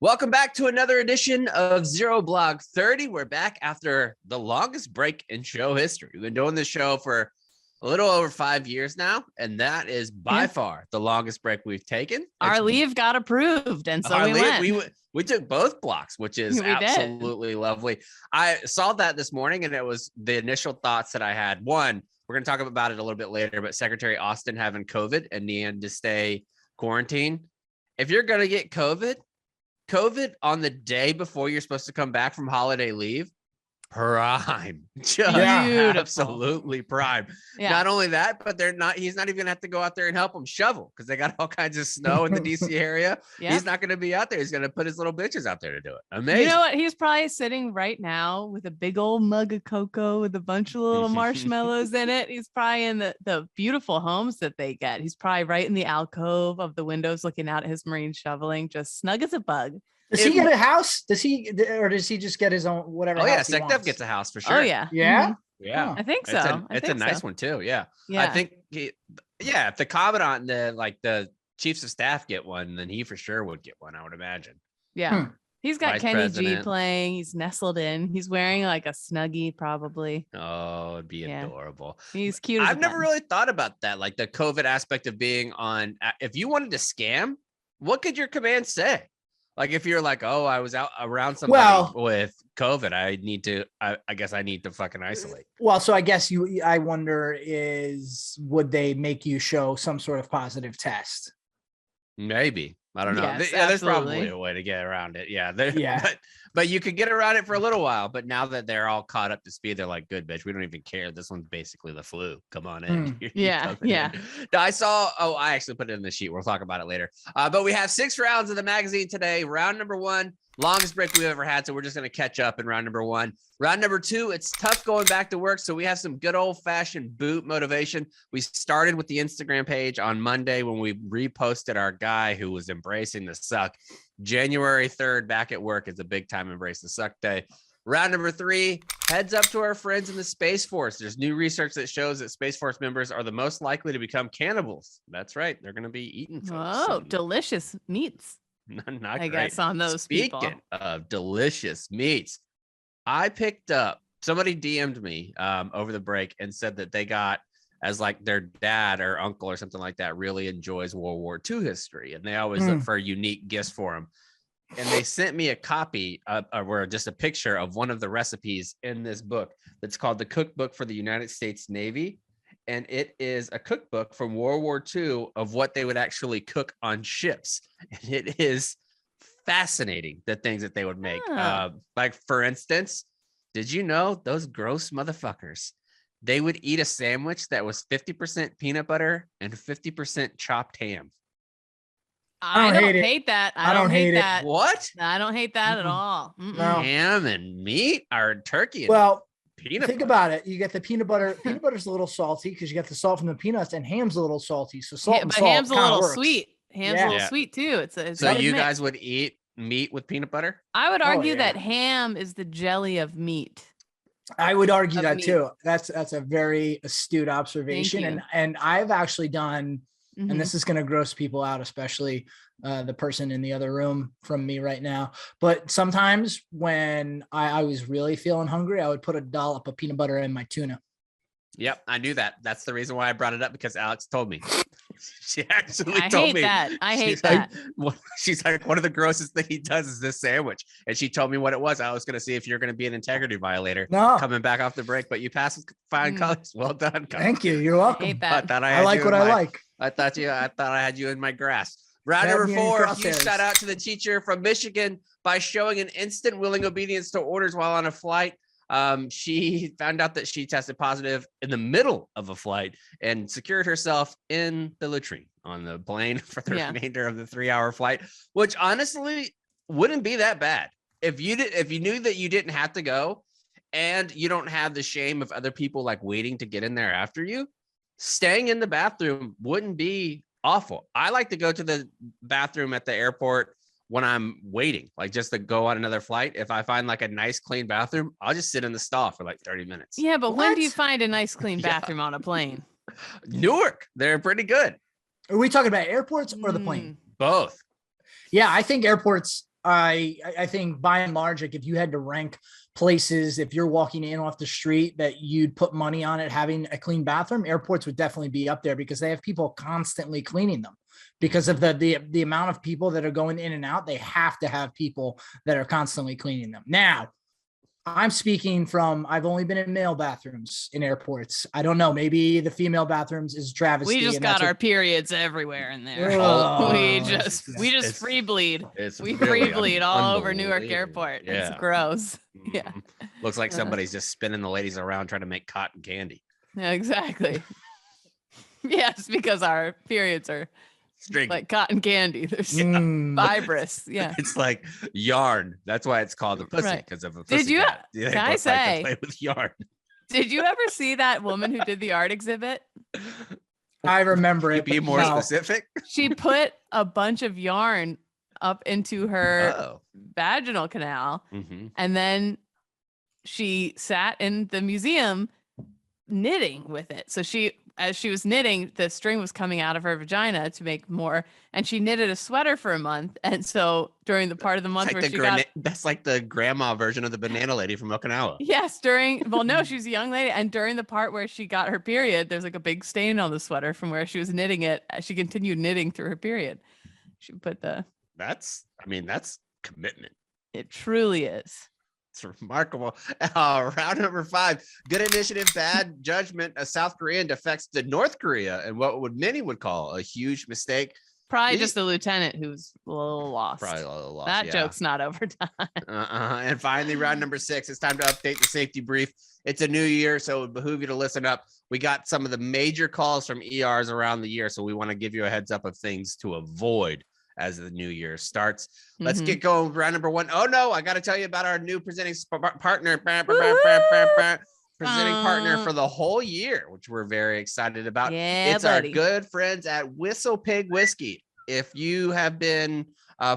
Welcome back to another edition of Zero Blog 30. We're back after the longest break in show history. We've been doing this show for a little over 5 years now, and that is by far the longest break we've taken. Our leave got approved, and so we went. We took both blocks, which is absolutely lovely. I saw that this morning, and it was the initial thoughts that I had. One, we're going to talk about it a little bit later, but Secretary Austin having COVID and needing to stay quarantined. If you're going to get COVID on the day before you're supposed to come back from holiday leave, prime. Just absolutely prime. Yeah. Not only that, but he's not even gonna have to go out there and help them shovel because they got all kinds of snow in the DC area. Yeah. He's not gonna be out there. He's gonna put his little bitches out there to do it. Amazing. You know what? He's probably sitting right now with a big old mug of cocoa with a bunch of little marshmallows in it. He's probably in the beautiful homes that they get. He's probably right in the alcove of the windows looking out at his marine shoveling, just snug as a bug. Does he get a house? Does he just get his own whatever? Oh yeah, SecDef gets a house for sure. Oh yeah, yeah, yeah. I think so. It's a nice one too. Yeah, I think if the commandant and the chiefs of staff get one, then he for sure would get one. I would imagine. Yeah, he's got Vice Kenny President. G playing. He's nestled in. He's wearing like a Snuggie probably. Oh, it'd be adorable. He's cute. I've never really thought about that, like the COVID aspect of being on. If you wanted to scam, what could your command say? Like if you're like, oh, I was out around somebody with COVID, I guess I need to fucking isolate. Well, so I guess I wonder would they make you show some sort of positive test? Maybe. I don't know. Yes, there's probably a way to get around it. Yeah. But you could get around it for a little while. But now that they're all caught up to speed, they're like, good, bitch. We don't even care. This one's basically the flu. Come on in. Yeah. No, I actually put it in the sheet. We'll talk about it later. But we have 6 rounds of the magazine today. Round number 1, longest break we've ever had. So we're just going to catch up in round number 1. Round number 2, it's tough going back to work. So we have some good old fashioned boot motivation. We started with the Instagram page on Monday when we reposted our guy who was embracing the suck. January 3rd, back at work is a big time embrace the suck day. Round number 3, heads up to our friends in the Space Force. There's new research that shows that Space Force members are the most likely to become cannibals. That's right. They're going to be eating. Delicious meats. Not I great. Guess on those Speaking people. of delicious meats, I picked up, somebody DM'd me over the break and said that they got, as like their dad or uncle or something like that really enjoys World War II history. And they always look for unique gifts for him. And they sent me a copy or just a picture of one of the recipes in this book that's called the Cookbook for the United States Navy. And it is a cookbook from World War II of what they would actually cook on ships. And it is fascinating, the things that they would make. Like, for instance, did you know those gross motherfuckers, they would eat a sandwich that was 50% peanut butter and 50% chopped ham? I don't hate that. I don't hate that. What? I don't hate that at all. No. Ham and meat or turkey. Think about it. You get the peanut butter. Peanut butter's a little salty because you get the salt from the peanuts, and ham's a little salty. So salt and salt. But ham's a little works. Sweet. Ham's a little sweet too. So you guys would eat meat with peanut butter? I would argue that ham is the jelly of meat. I would argue that too. That's a very astute observation. And I've actually done, and this is going to gross people out, especially the person in the other room from me right now. But sometimes when I was really feeling hungry, I would put a dollop of peanut butter in my tuna. Yep, I knew that. That's the reason why I brought it up, because Alex told me. She actually told me. I hate that. She's like, one of the grossest thing he does is this sandwich. And she told me what it was. I was going to see if you're going to be an integrity violator coming back off the break, but you passed with fine colors. Well done. Thank you. You're welcome. I hate that. I like what I like. I thought I had you in my grasp. Round number 4, huge shout out to the teacher from Michigan by showing an instant willing obedience to orders while on a flight. She found out that she tested positive in the middle of a flight and secured herself in the latrine on the plane for the remainder of the 3-hour flight, which honestly wouldn't be that bad. If you knew that you didn't have to go and you don't have the shame of other people like waiting to get in there after you, staying in the bathroom wouldn't be awful. I like to go to the bathroom at the airport when I'm waiting, like just to go on another flight. If I find like a nice clean bathroom, I'll just sit in the stall for like 30 minutes. Yeah, but when do you find a nice clean bathroom on a plane? Newark, they're pretty good. Are we talking about airports or the plane? Both. Yeah, I think airports I think by and large, like if you had to rank places, if you're walking in off the street that you'd put money on it having a clean bathroom, airports would definitely be up there because they have people constantly cleaning them. Because of the amount of people that are going in and out, they have to have people that are constantly cleaning them. Now, I'm speaking from, I've only been in male bathrooms in airports. I don't know. Maybe the female bathrooms is travesty. We just got our periods everywhere in there. Oh, we just free bleed. We free bleed all over Newark Airport. Yeah. It's gross. Yeah. Looks like somebody's just spinning the ladies around trying to make cotton candy. Yeah, exactly. Yes, because our periods are like cotton candy. They're fibrous. Yeah. It's like yarn. That's why it's called the pussy, because of a pussy. Did you? Cat. Yeah, can I say? Play with yarn. Did you ever see that woman who did the art exhibit? I remember it. Be more specific. She put a bunch of yarn up into her vaginal canal, and then she sat in the museum knitting with it. So as she was knitting, the string was coming out of her vagina to make more, and she knitted a sweater for a month. And so during the part of the month where that's like the grandma version of the banana lady from Okinawa. Yes, no, she's a young lady, and during the part where she got her period, there's like a big stain on the sweater from where she was knitting it. She continued knitting through her period. She put that's commitment. It truly is. It's remarkable. Round number 5, good initiative, bad judgment. A South Korean defects to North Korea and what many would call a huge mistake. Probably just the lieutenant who's a little lost. Probably a little lost. That joke's not over time. And finally, round number 6, it's time to update the safety brief. It's a new year, so it would behoove you to listen up. We got some of the major calls from ERs around the year, so we want to give you a heads up of things to avoid as the new year starts. Let's get going. Round number 1. Oh no, I got to tell you about our new presenting partner. Presenting partner for the whole year, which we're very excited about. It's our good friends at Whistle Pig Whiskey. If you have been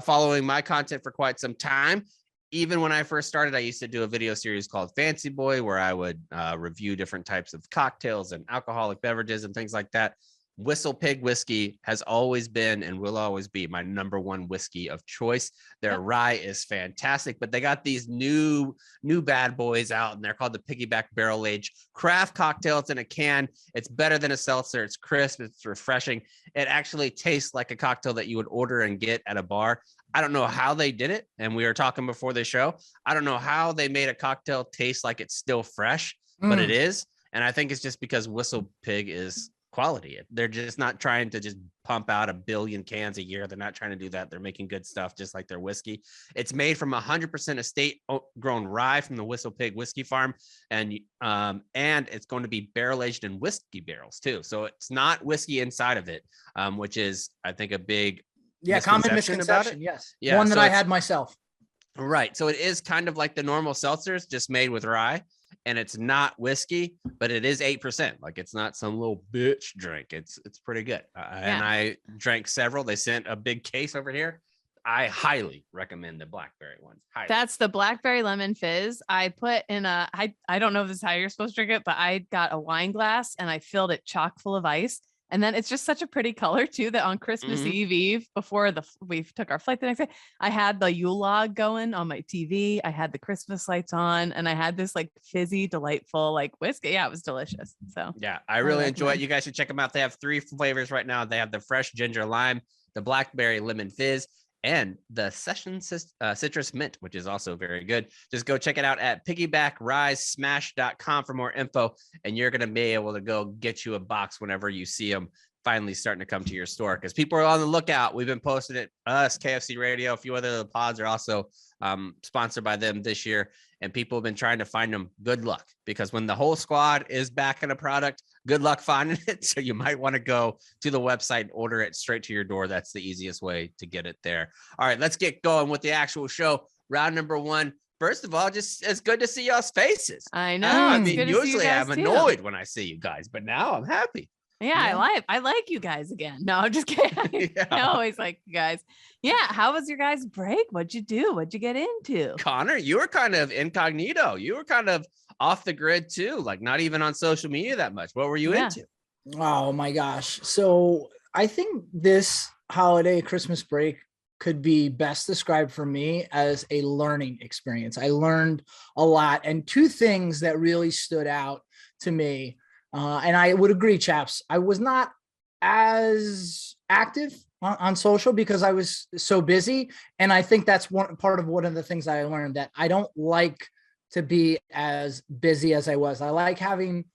following my content for quite some time, even when I first started, I used to do a video series called Fancy Boy, where I would review different types of cocktails and alcoholic beverages and things like that. Whistle Pig Whiskey has always been and will always be my number 1 whiskey of choice. Their rye is fantastic, but they got these new bad boys out, and they're called the Piggyback Barrel Age Craft Cocktail. It's in a can. It's better than a seltzer. It's crisp. It's refreshing. It actually tastes like a cocktail that you would order and get at a bar. I don't know how they did it, and we were talking before the show. I don't know how they made a cocktail taste like it's still fresh, but it is. And I think it's just because Whistle Pig is quality. They're just not trying to just pump out 1 billion cans a year. They're not trying to do that. They're making good stuff, just like their whiskey. It's made from 100% estate grown rye from the Whistle Pig Whiskey Farm, and it's going to be barrel aged in whiskey barrels too. So it's not whiskey inside of it, which is, I think, a big common misconception. About it. Yes, one that I had myself. Right. So it is kind of like the normal seltzers, just made with rye. And it's not whiskey, but it is 8%. Like, it's not some little bitch drink. It's pretty good. And I drank several. They sent a big case over here. I highly recommend the blackberry ones. Highly. That's the blackberry lemon fizz. I put in I don't know if this is how you're supposed to drink it, but I got a wine glass and I filled it chock full of ice. And then it's just such a pretty color too, that on Christmas Eve before we took our flight the next day, I had the Yule log going on my TV. I had the Christmas lights on, and I had this like fizzy, delightful like whiskey. Yeah, it was delicious. So yeah, I really enjoy it. You guys should check them out. They have 3 flavors right now. They have the fresh ginger lime, the blackberry lemon fizz, and the session citrus mint, which is also very good. Just go check it out at piggybackrisesmash.com for more info, and you're going to be able to go get you a box whenever you see them finally starting to come to your store, because people are on the lookout. We've been posting it. Us, KFC Radio, a few other pods are also sponsored by them this year, and people have been trying to find them. Good luck, because when the whole squad is backing a product, good luck finding it. So you might want to go to the website and order it straight to your door. That's the easiest way to get it there. All right, let's get going with the actual show. Round number 1. First of all, just it's good to see y'all's faces. I know. I mean, usually I'm annoyed when I see you guys, but now I'm happy. Yeah, I like you guys again. No, I'm just kidding. I always like you guys. Yeah, how was your guys' break? What'd you do? What'd you get into? Connor, you were kind of incognito. You were kind of off the grid too, like not even on social media that much. What were you into? Oh my gosh. So I think this holiday Christmas break could be best described for me as a learning experience. I learned a lot, and two things that really stood out to me, and I would agree, chaps, I was not as active on social because I was so busy. And I think that's one of the things I learned, that I don't like to be as busy as I was. I like having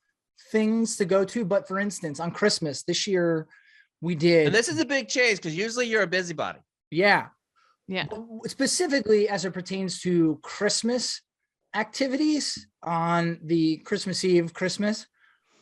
things to go to. But for instance, on Christmas this year, we did. And this is a big change because usually you're a busybody. Yeah. Yeah. But specifically as it pertains to Christmas activities on the Christmas Eve, Christmas,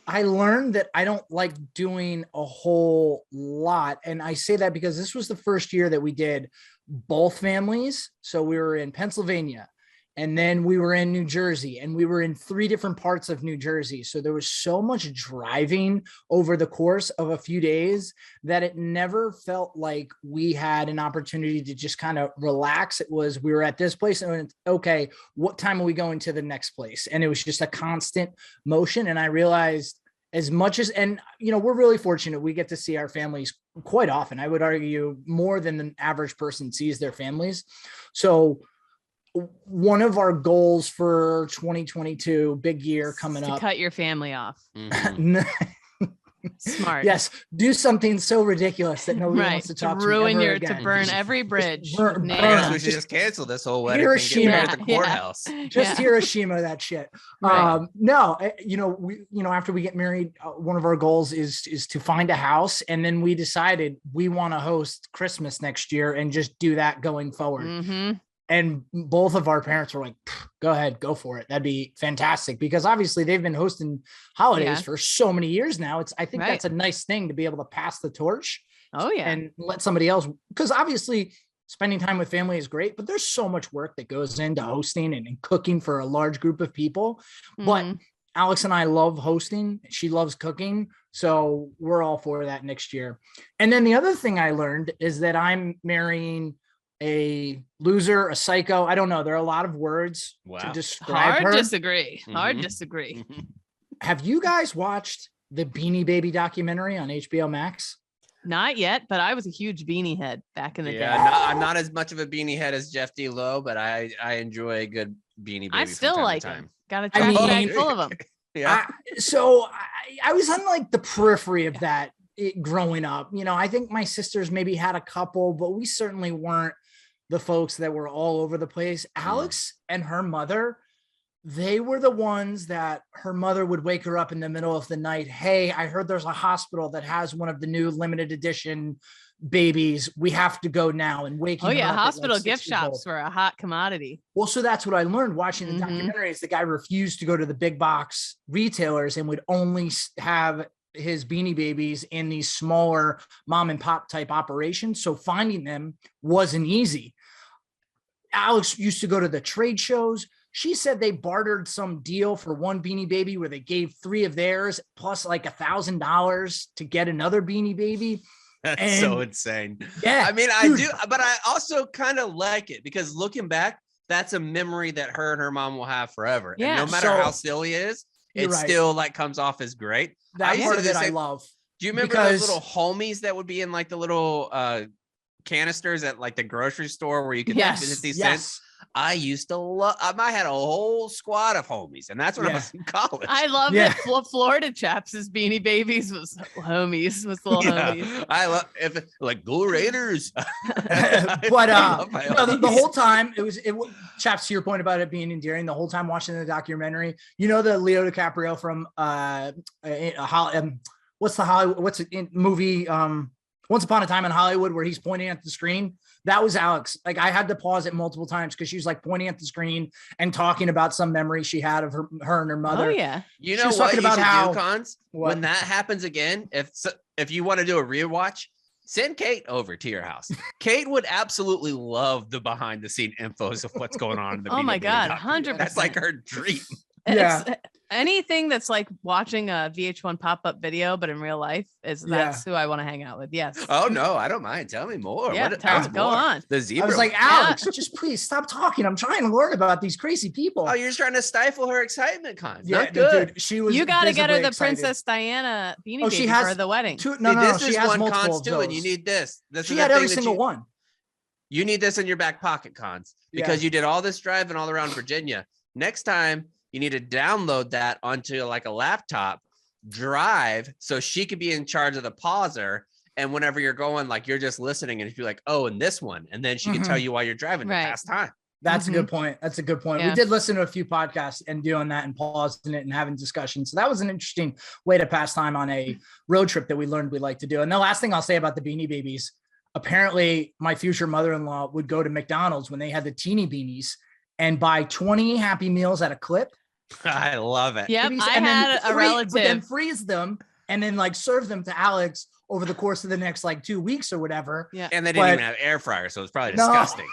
I learned that I don't like doing a whole lot. And I say that because this was the first year that we did both families. So we were in Pennsylvania, and then we were in New Jersey, and we were in 3 different parts of New Jersey. So there was so much driving over the course of a few days that it never felt like we had an opportunity to just kind of relax. It was, we were at this place and went, okay, what time are we going to the next place? And it was just a constant motion. And I realized, as much as, and you know, we're really fortunate, we get to see our families quite often. I would argue more than the average person sees their families. So one of our goals for 2022, big year coming up, to cut your family off. Mhm. Smart. Yes, do something so ridiculous that nobody wants to talk to ruin me your ever again. to burn every bridge. burn I guess Yeah. we should just cancel this whole wedding thing, Hiroshima. get married at the courthouse. Just Hiroshima that shit. Right. No, after we get married, one of our goals is to find a house, and then we decided we want to host Christmas next year and just do that going forward. Mm-hmm. And both of our parents were like, go ahead, go for it. That'd be fantastic, because obviously they've been hosting holidays for so many years now. I think that's a nice thing to be able to pass the torch. Oh yeah. And let somebody else, because obviously spending time with family is great, but there's so much work that goes into hosting and cooking for a large group of people. But Alex and I love hosting. She loves cooking. So we're all for that next year. And then the other thing I learned is that I'm marrying a loser, a psycho. I don't know. There are a lot of words to describe her. Disagree. Hard disagree. Have you guys watched the Beanie Baby documentary on HBO Max? Not yet, but I was a huge beanie head back in the day. I'm not as much of a beanie head as Jeff D. Lowe, but I enjoy a good Beanie Baby. I still from time like to time. them. Got a trash bag full of them. Yeah. I was on like the periphery of that growing up. You know, I think my sisters maybe had a couple, but we certainly weren't the folks that were all over the place. Alex and her mother, they were the ones that her mother would wake her up in the middle of the night. Hey, I heard there's a hospital that has one of the new limited edition babies. We have to go now. And waking her up hospital at like gift 6 years old. shops were a hot commodity. Well, so that's what I learned watching the documentary is the guy refused to go to the big box retailers and would only have his Beanie Babies in these smaller mom and pop type operations. So finding them wasn't easy. Alex used to go to the trade shows. She said they bartered some deal for one Beanie Baby where they gave 3 of theirs plus like $1,000 to get another Beanie Baby. That's so insane. Yeah. I mean, I do, but I also kind of like it because looking back, that's a memory that her and her mom will have forever. Yeah. And no matter how silly it is, it still like comes off as great. That part of it I love. Do you remember those little homies that would be in like the little canisters at like the grocery store where you could get 50 cents? I used to love, I had a whole squad of homies, and that's when I was in college. I love that Florida chaps' Beanie Babies was homies, was little homies. I love like go Raiders. But the whole time it was chaps, to your point about it being endearing, the whole time watching the documentary, you know, the Leo DiCaprio from what's the movie Once Upon a Time in Hollywood, where he's pointing at the screen. That was Alex. Like I had to pause it multiple times because she was like pointing at the screen and talking about some memory she had of her and her mother. Oh yeah. You know what you should do, Cons? When that happens again, if you want to do a rewatch, send Kate over to your house. Kate would absolutely love the behind the scene infos of what's going on in the Oh my God, 100%. That's like her dream. Yeah. Anything that's like watching a VH1 pop-up video, but in real life that's who I want to hang out with. Yes. Oh no, I don't mind. Tell me more. Yeah, go on. The zebra. I was like, Alex, just please stop talking. I'm trying to learn about these crazy people. Oh, you're just trying to stifle her excitement, Con. Yeah, Not good. Dude, she was. You got to get her the excited. Princess Diana Beanie Baby she has for the wedding. This is she has one multiple Cons too, and you need this. She had every single one. You need this in your back pocket, Cons, because you did all this driving all around Virginia. Next time, you need to download that onto like a laptop, drive, so she could be in charge of the pauser. And whenever you're going, like you're just listening, and if you're like, oh, and this one, and then she can tell you while you're driving to pass time. That's a good point. That's a good point. We did listen to a few podcasts and doing that and pausing it and having discussions. So that was an interesting way to pass time on a road trip that we learned we like to do. And the last thing I'll say about the Beanie Babies, apparently my future mother-in-law would go to McDonald's when they had the teeny beanies and buy 20 Happy Meals at a clip. I love it. Yep, I had a relative. But then freeze them and then like serve them to Alex over the course of the next like 2 weeks or whatever. Yeah. And they didn't even have air fryers, so it's probably disgusting.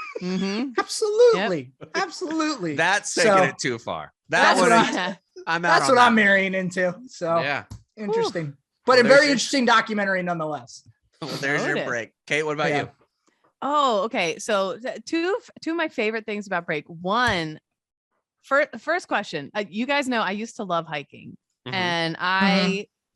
Absolutely. Yep. Absolutely. That's taking it too far. That's what I'm marrying into. So interesting. But a very interesting documentary nonetheless. Well, there's your break. Kate, what about you? Oh, okay. So two of my favorite things about break. One, first question. You guys know I used to love hiking. And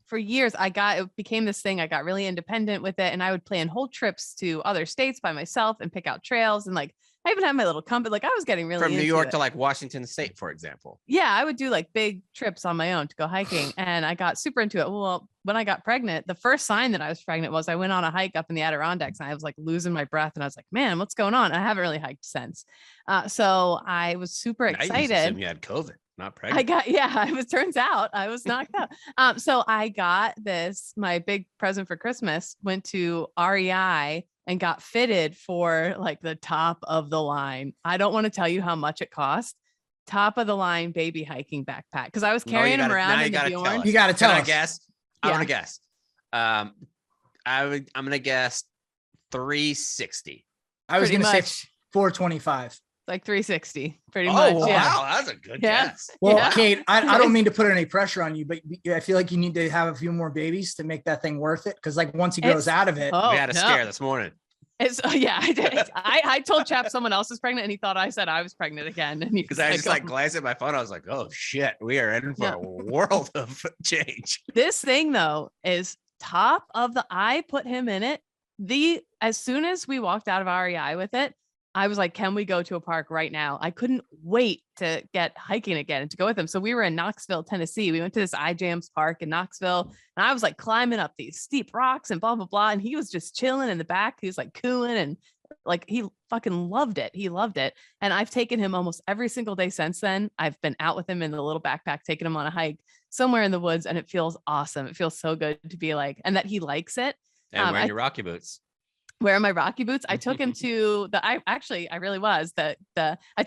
for years, it became this thing. I got really independent with it, and I would plan whole trips to other states by myself and pick out trails. And like, I even had my little company. Like, I was getting really from New York to like Washington State, for example. Yeah, I would do like big trips on my own to go hiking, and I got super into it. Well, when I got pregnant, the first sign that I was pregnant was I went on a hike up in the Adirondacks, and I was like losing my breath, and I was like, "Man, what's going on?" And I haven't really hiked since. So I was super excited. I assume you had COVID. Not pregnant. Turns out I was knocked out. So I got my big present for Christmas, went to REI and got fitted for like the top of the line. I don't want to tell you how much it cost. Top of the line baby hiking backpack. Cause I was carrying him around in the Bjorn. You got to tell us. I guess. I want to guess. I'm going to guess 360. I was going to say 425. Like 360 pretty much. Wow, that's a good guess. Well, Kate, I don't mean to put any pressure on you, but I feel like you need to have a few more babies to make that thing worth it. Because like once he grows out of it, we had a scare this morning. I did. I told Chap someone else was pregnant, and he thought I said I was pregnant again. And because I just like glanced at my phone, I was like, "Oh shit, we are in for a world of change." This thing though is top of the. I put him in it. As soon as we walked out of REI with it, I was like, can we go to a park right now? I couldn't wait to get hiking again and to go with him. So we were in Knoxville, Tennessee. We went to this iJams park in Knoxville, and I was like climbing up these steep rocks and blah, blah, blah. And he was just chilling in the back. He was like cooing, and like, he fucking loved it. He loved it. And I've taken him almost every single day since then. I've been out with him in the little backpack, taking him on a hike somewhere in the woods. And it feels awesome. It feels so good to be like, and that he likes it. And wearing your Rocky boots. Wearing my Rocky boots. I took him to I took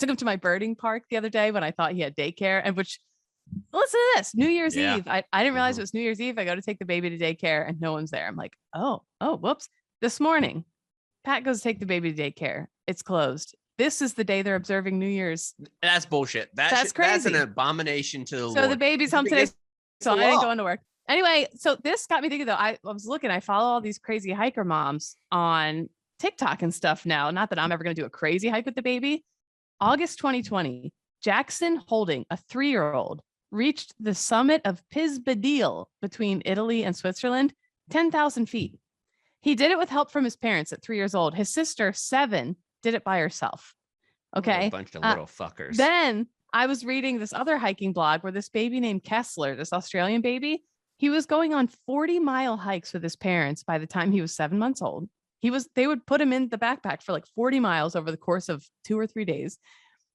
him to my birding park the other day when I thought he had daycare, and which, listen to this, New Year's Eve. I didn't realize it was New Year's Eve. I go to take the baby to daycare and no one's there. I'm like, oh, whoops. This morning, Pat goes to take the baby to daycare. It's closed. This is the day they're observing New Year's. That's bullshit. That's crazy. That's an abomination to the Lord. So the baby's home today, so I didn't go into work. Anyway, so this got me thinking though. I was looking, I follow all these crazy hiker moms on TikTok and stuff now. Not that I'm ever going to do a crazy hike with the baby. August 2020, Jackson Holding, a 3-year-old, reached the summit of Pisbadil between Italy and Switzerland, 10,000 feet. He did it with help from his parents at 3 years old. His sister, 7, did it by herself. Okay. A bunch of little fuckers. Then I was reading this other hiking blog where this baby named Kessler, this Australian baby, he was going on 40-mile hikes with his parents by the time he was 7 months old. They would put him in the backpack for like 40 miles over the course of 2 or 3 days.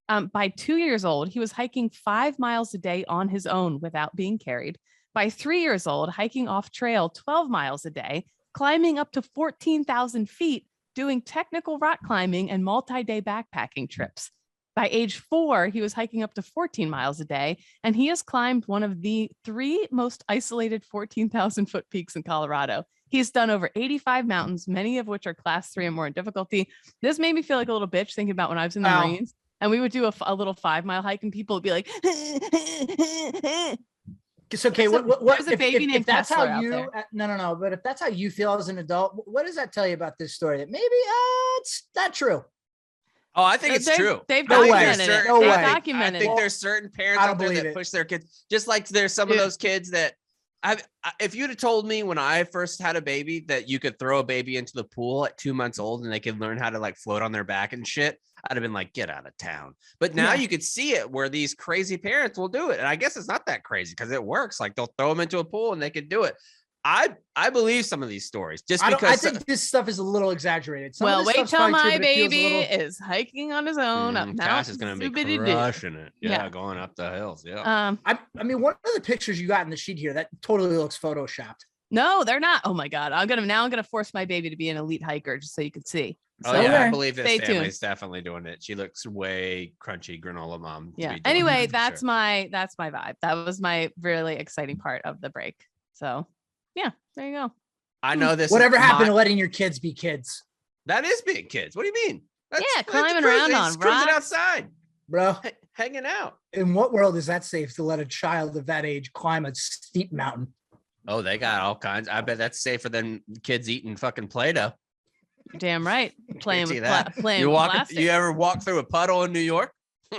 By 2 years old, he was hiking 5 miles a day on his own without being carried. By 3 years old, hiking off trail 12 miles a day, climbing up to 14,000 feet, doing technical rock climbing and multi-day backpacking trips. By age 4, he was hiking up to 14 miles a day, and he has climbed one of the 3 most isolated 14,000-foot peaks in Colorado. He's done over 85 mountains, many of which are class 3 and more in difficulty. This made me feel like a little bitch thinking about when I was in the Marines, and we would do a little 5-mile hike, and people would be like, it's okay. What if that's how you, no, but if that's how you feel as an adult, what does that tell you about this story? That maybe it's not true. Oh, I think it's true. They've documented it. I think there's certain parents out there that push their kids, just like there's some of those kids that If you'd have told me when I first had a baby that you could throw a baby into the pool at 2 months old and they could learn how to like float on their back and shit, I'd have been like, get out of town. But now you could see it where these crazy parents will do it. And I guess it's not that crazy because it works. Like they'll throw them into a pool and they can do it. I believe some of these stories just because I think this stuff is a little exaggerated. Wait till my baby is hiking on his own up Cash is going to be crushing it. Yeah, going up the hills. Yeah. I mean, one of the pictures you got in the sheet here that totally looks photoshopped. No, they're not. Oh my God. I'm gonna force my baby to be an elite hiker just so you can see. So, I believe this family's definitely doing it. She looks way crunchy granola mom. Yeah. Anyway, that's my vibe. That was my really exciting part of the break. So yeah, there you go. I know this. Whatever happened to letting your kids be kids? That is being kids. What do you mean? Climbing around on rocks outside, bro. Hanging out. In what world is that safe to let a child of that age climb a steep mountain? Oh, they got all kinds. I bet that's safer than kids eating fucking Play-Doh. Damn right. Playing with you ever walk through a puddle in New York?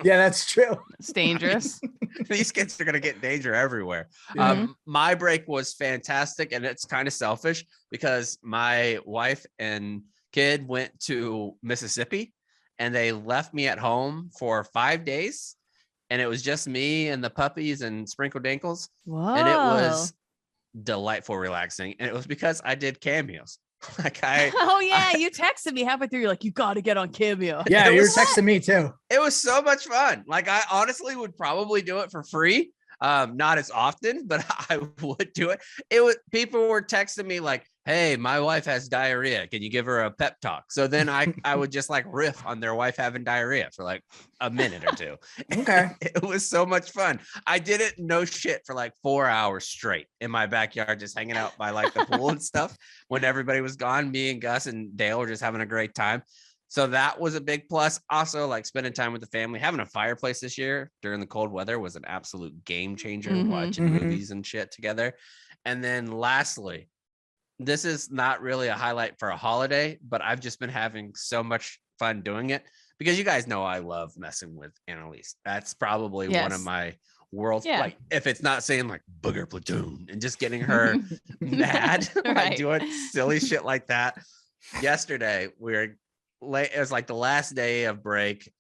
Yeah, that's true. It's dangerous. These kids are going to get danger everywhere. My break was fantastic, and it's kind of selfish because my wife and kid went to Mississippi and they left me at home for 5 days, and it was just me and the puppies and Sprinkle Dinkles. Whoa. And it was delightful, relaxing, and it was because I did cameos. You texted me halfway through. You're like, you got to get on Cameo. Yeah, you were texting me too. It was so much fun. Like, I honestly would probably do it for free. Not as often, but I would do it. People were texting me like, hey, my wife has diarrhea. Can you give her a pep talk? So then I would just like riff on their wife having diarrhea for like a minute or two. Okay. It was so much fun. I did it no shit for like 4 hours straight in my backyard, just hanging out by like the pool and stuff. When everybody was gone, me and Gus and Dale were just having a great time. So that was a big plus. Also, like spending time with the family, having a fireplace this year during the cold weather was an absolute game changer. Watching movies and shit together. And then lastly, this is not really a highlight for a holiday, but I've just been having so much fun doing it because you guys know I love messing with Annalise. That's probably one of my worlds. Like if it's not saying like booger platoon and just getting her mad by doing silly shit like that. Yesterday, it was like the last day of break.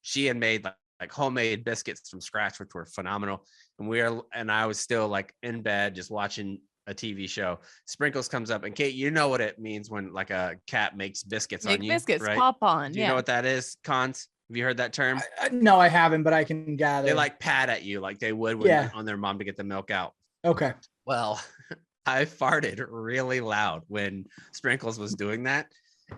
She had made like homemade biscuits from scratch, which were phenomenal. And I was still like in bed, just watching a TV show. Sprinkles comes up, and Kate, you know what it means when like a cat makes biscuits on you. Biscuits, right? pop on. Do you know what that is, Cons? Have you heard that term? No, I haven't, but I can gather. They like pat at you like they would on their mom to get the milk out. Okay. Well, I farted really loud when Sprinkles was doing that.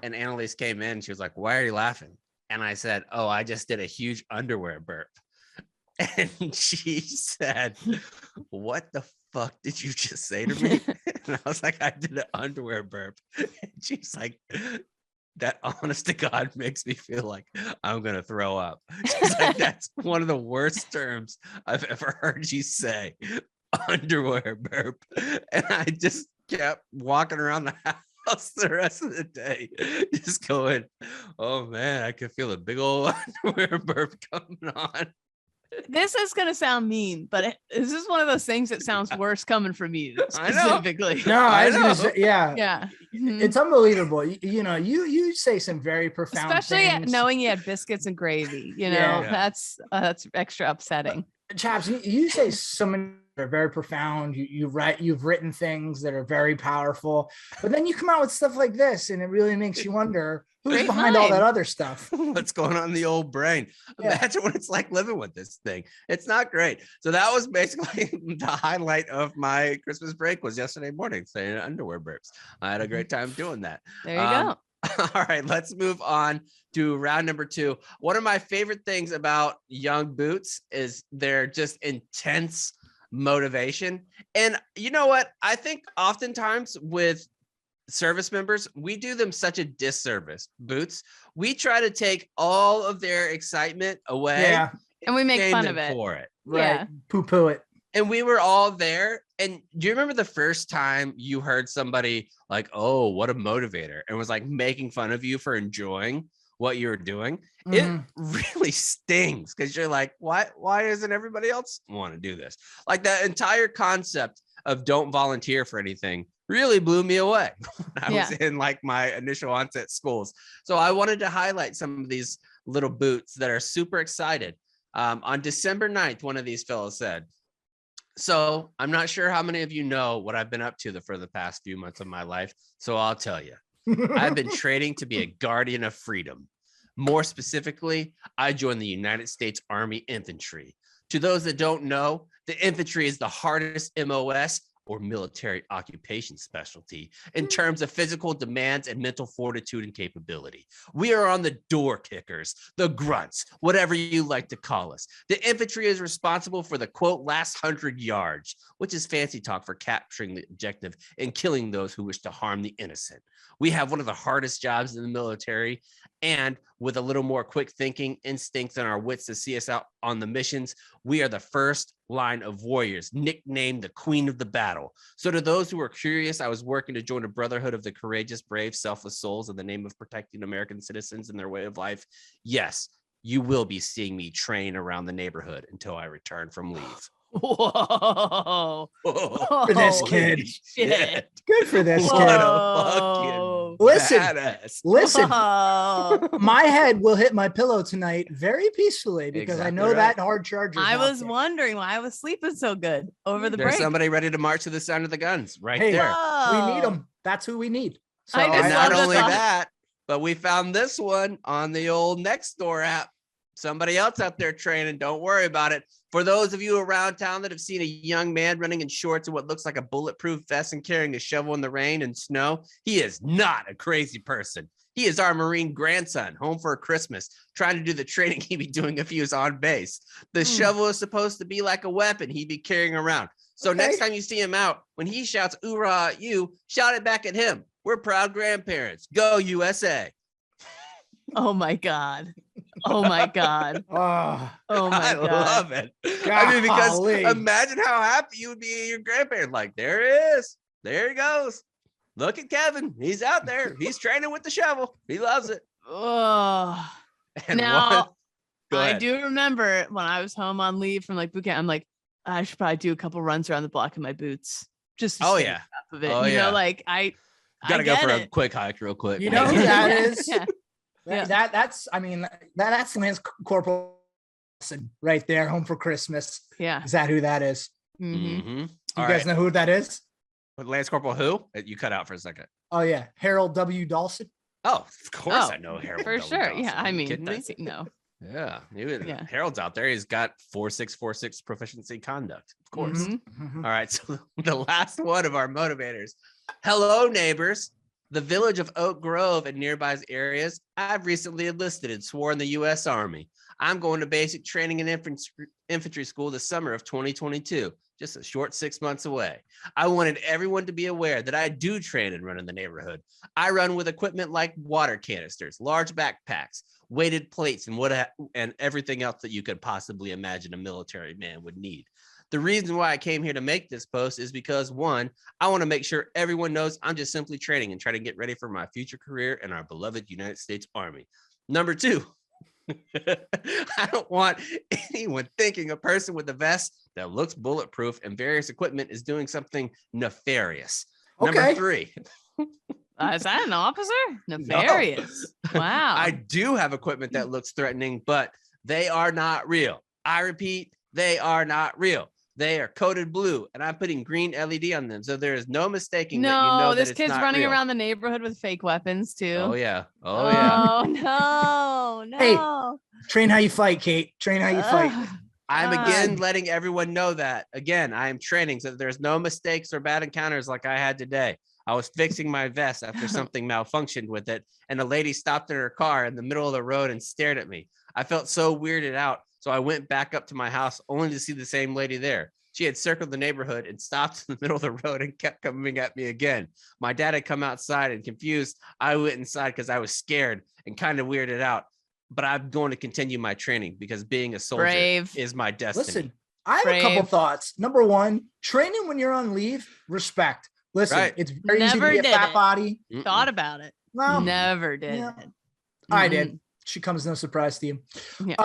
And Annalise came in. She was like, why are you laughing? And I said, oh, I just did a huge underwear burp. And she said, what the fuck did you just say to me? And I was like, I did an underwear burp. And she's like, that honest to God makes me feel like I'm going to throw up. She's like, that's one of the worst terms I've ever heard you say. Underwear burp. And I just kept walking around the house the rest of the day, just going, oh man, I could feel a big old underwear burp coming on. This is going to sound mean, but this is one of those things that sounds worse coming from you specifically. No, I was going to say, yeah. Mm-hmm. It's unbelievable. You say some very profound especially things. Knowing you had biscuits and gravy, that's extra upsetting. Chaps, you say so many are very profound. You've written things that are very powerful, but then you come out with stuff like this, and it really makes you wonder who's behind all that other stuff. What's going on in the old brain? Imagine what it's like living with this thing. It's not great. So that was basically the highlight of my Christmas break was yesterday morning, saying underwear burps. I had a great time doing that. There you go. All right, let's move on to round number 2. One of my favorite things about young boots is their just intense motivation. And you know what? I think oftentimes with service members, we do them such a disservice. Boots, we try to take all of their excitement away, and we make fun of it for it, right? Poo-poo it. And we were all there. And do you remember the first time you heard somebody like, oh, what a motivator, and was like making fun of you for enjoying what you were doing? It really stings because you're like, why doesn't everybody else want to do this? Like the entire concept of don't volunteer for anything really blew me away when I was in like my initial onset schools. So I wanted to highlight some of these little boots that are super excited. On December 9th, one of these fellows said, so I'm not sure how many of you know what I've been up to for the past few months of my life. So I'll tell you, I've been training to be a guardian of freedom. More specifically, I joined the United States Army Infantry. To those that don't know, the infantry is the hardest MOS or military occupation specialty in terms of physical demands and mental fortitude and capability. We are on the door kickers, the grunts, whatever you like to call us. The infantry is responsible for the quote last 100 yards, which is fancy talk for capturing the objective and killing those who wish to harm the innocent. We have one of the hardest jobs in the military, and with a little more quick thinking, instincts, and our wits to see us out on the missions, we are the first line of warriors, nicknamed the Queen of the Battle. So to those who are curious, I was working to join a brotherhood of the courageous, brave, selfless souls in the name of protecting American citizens and their way of life. Yes, you will be seeing me train around the neighborhood until I return from leave. Whoa. For this kid. Shit. Good for this What kid. a fucking Listen, badass. listen. Whoa. My head will hit my pillow tonight very peacefully because I know that hard charger. I was wondering why I was sleeping so good over the There's break. somebody ready to march to the sound of the guns right there. We need them. That's who we need. So And not only that, but we found this one on the old Nextdoor app. Somebody else out there training. Don't worry about it. For those of you around town that have seen a young man running in shorts and what looks like a bulletproof vest and carrying a shovel in the rain and snow, he is not a crazy person. He is our Marine grandson, home for Christmas, trying to do the training he'd be doing if he was on base. The shovel is supposed to be like a weapon he'd be carrying around. So next time you see him out, when he shouts "oorah" at you, shout it back at him. We're proud grandparents. Go USA. Oh my God. Oh my God. Oh my God. I love it. I mean, because imagine how happy you would be in your grandparents. Like, there he is. There he goes. Look at Kevin. He's out there. He's training with the shovel. He loves it. Oh. Now, I do remember when I was home on leave from like boot camp, I'm like, I should probably do a couple runs around the block in my boots. Just to stay on top of it. You know, like I gotta go for a quick hike real quick. You know who that is? Yeah. That's Lance Corporal right there, home for Christmas. Yeah. Is that who that is? Mm-hmm. You guys know who that is? Lance Corporal who? You cut out for a second. Oh yeah. Harold W. Dawson. Oh, of course I know Harold. For sure. Dawson. Yeah. I mean, no. Yeah. Harold's out there. He's got 4646 proficiency conduct. Of course. Mm-hmm. All right. So the last one of our motivators. Hello, neighbors. The village of Oak Grove and nearby areas, I've recently enlisted and swore in the U.S. Army. I'm going to basic training and infantry school the summer of 2022, just a short 6 months away. I wanted everyone to be aware that I do train and run in the neighborhood. I run with equipment like water canisters, large backpacks, weighted plates, and everything else that you could possibly imagine a military man would need. The reason why I came here to make this post is because, one, I want to make sure everyone knows I'm just simply training and trying to get ready for my future career in our beloved United States Army. Number two, I don't want anyone thinking a person with a vest that looks bulletproof and various equipment is doing something nefarious. Okay. Number three. Is that an officer? Nefarious. No. Wow. I do have equipment that looks threatening, but they are not real. I repeat, they are not real. They are coated blue, and I'm putting green LED on them, so there is no mistaking that you know this that kid's it's not running real. Around the neighborhood with fake weapons too. Oh yeah. Oh no. Hey, train how you fight, Kate. Train how you fight. I'm again letting everyone know that again I am training so that there's no mistakes or bad encounters like I had today. I was fixing my vest after something malfunctioned with it, and a lady stopped in her car in the middle of the road and stared at me. I felt so weirded out. So I went back up to my house only to see the same lady there. She had circled the neighborhood and stopped in the middle of the road and kept coming at me again. My dad had come outside and confused. I went inside because I was scared and kind of weirded out. But I'm going to continue my training because being a soldier is my destiny. Listen, I have a couple thoughts. Number one, training when you're on leave, respect. Listen, it's very easy to be a fat body. Thought about it. No, never did. Yeah. I did. She comes no surprise to you. Yeah.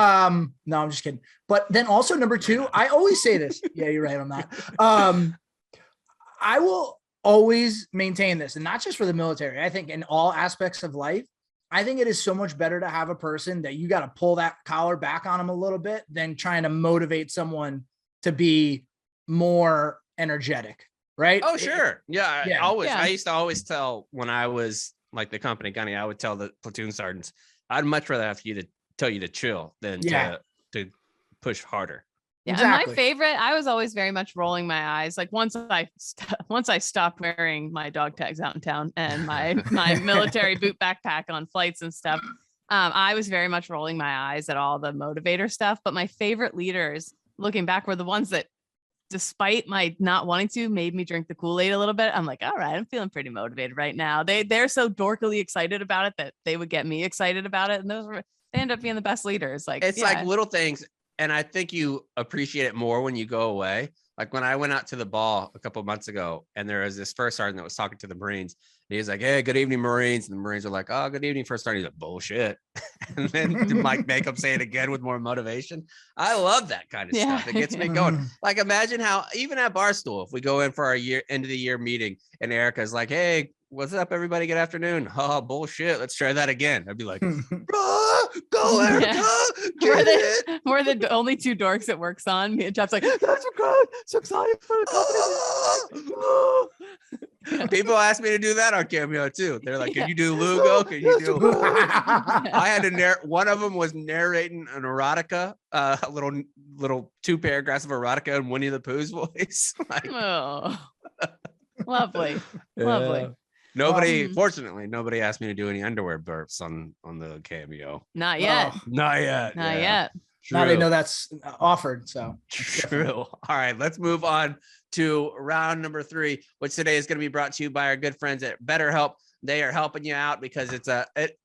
No, I'm just kidding. But then also number two, I always say this. Yeah, you're right on that. I will always maintain this, and not just for the military. I think in all aspects of life, I think it is so much better to have a person that you got to pull that collar back on them a little bit than trying to motivate someone to be more energetic. Right. Oh, sure. Yeah. Yeah. I used to always tell when I was like the company gunny, I would tell the platoon sergeants, I'd much rather have you to tell you to chill than to push harder. Yeah, exactly. And my favorite, I was always very much rolling my eyes. Like once I stopped wearing my dog tags out in town and my military boot backpack on flights and stuff, I was very much rolling my eyes at all the motivator stuff. But my favorite leaders, looking back, were the ones that, despite my not wanting to, made me drink the Kool-Aid a little bit. I'm like, all right, I'm feeling pretty motivated right now. They're so dorkily excited about it that they would get me excited about it, and they end up being the best leaders. Like it's like little things. And I think you appreciate it more when you go away. Like when I went out to the ball a couple of months ago, and there was this first sergeant that was talking to the Marines. And he was like, "Hey, good evening, Marines." And the Marines were like, "Oh, good evening, first sergeant." He's like, "Bullshit." And then Mike make him say it again with more motivation. I love that kind of stuff. It gets me going. Like imagine how even at Barstool, if we go in for our end of the year meeting and Erica's like, "Hey, what's up, everybody? Good afternoon." "Oh, bullshit. Let's try that again." I'd be like, "Go, Erica. We're the only two dorks it works on. Me and Jeff's like, "That's good. So excited for the company." People ask me to do that on Cameo too. They're like, "Can you do Lugo? Can you do?" I had to one of them was narrating an erotica, a little 2 paragraphs of erotica in Winnie the Pooh's voice. Like, lovely. Fortunately, nobody asked me to do any underwear burps on the Cameo. Not yet. Not yet. Now they know that's offered. So true. All right, let's move on to round number 3, which today is going to be brought to you by our good friends at BetterHelp. They are helping you out because it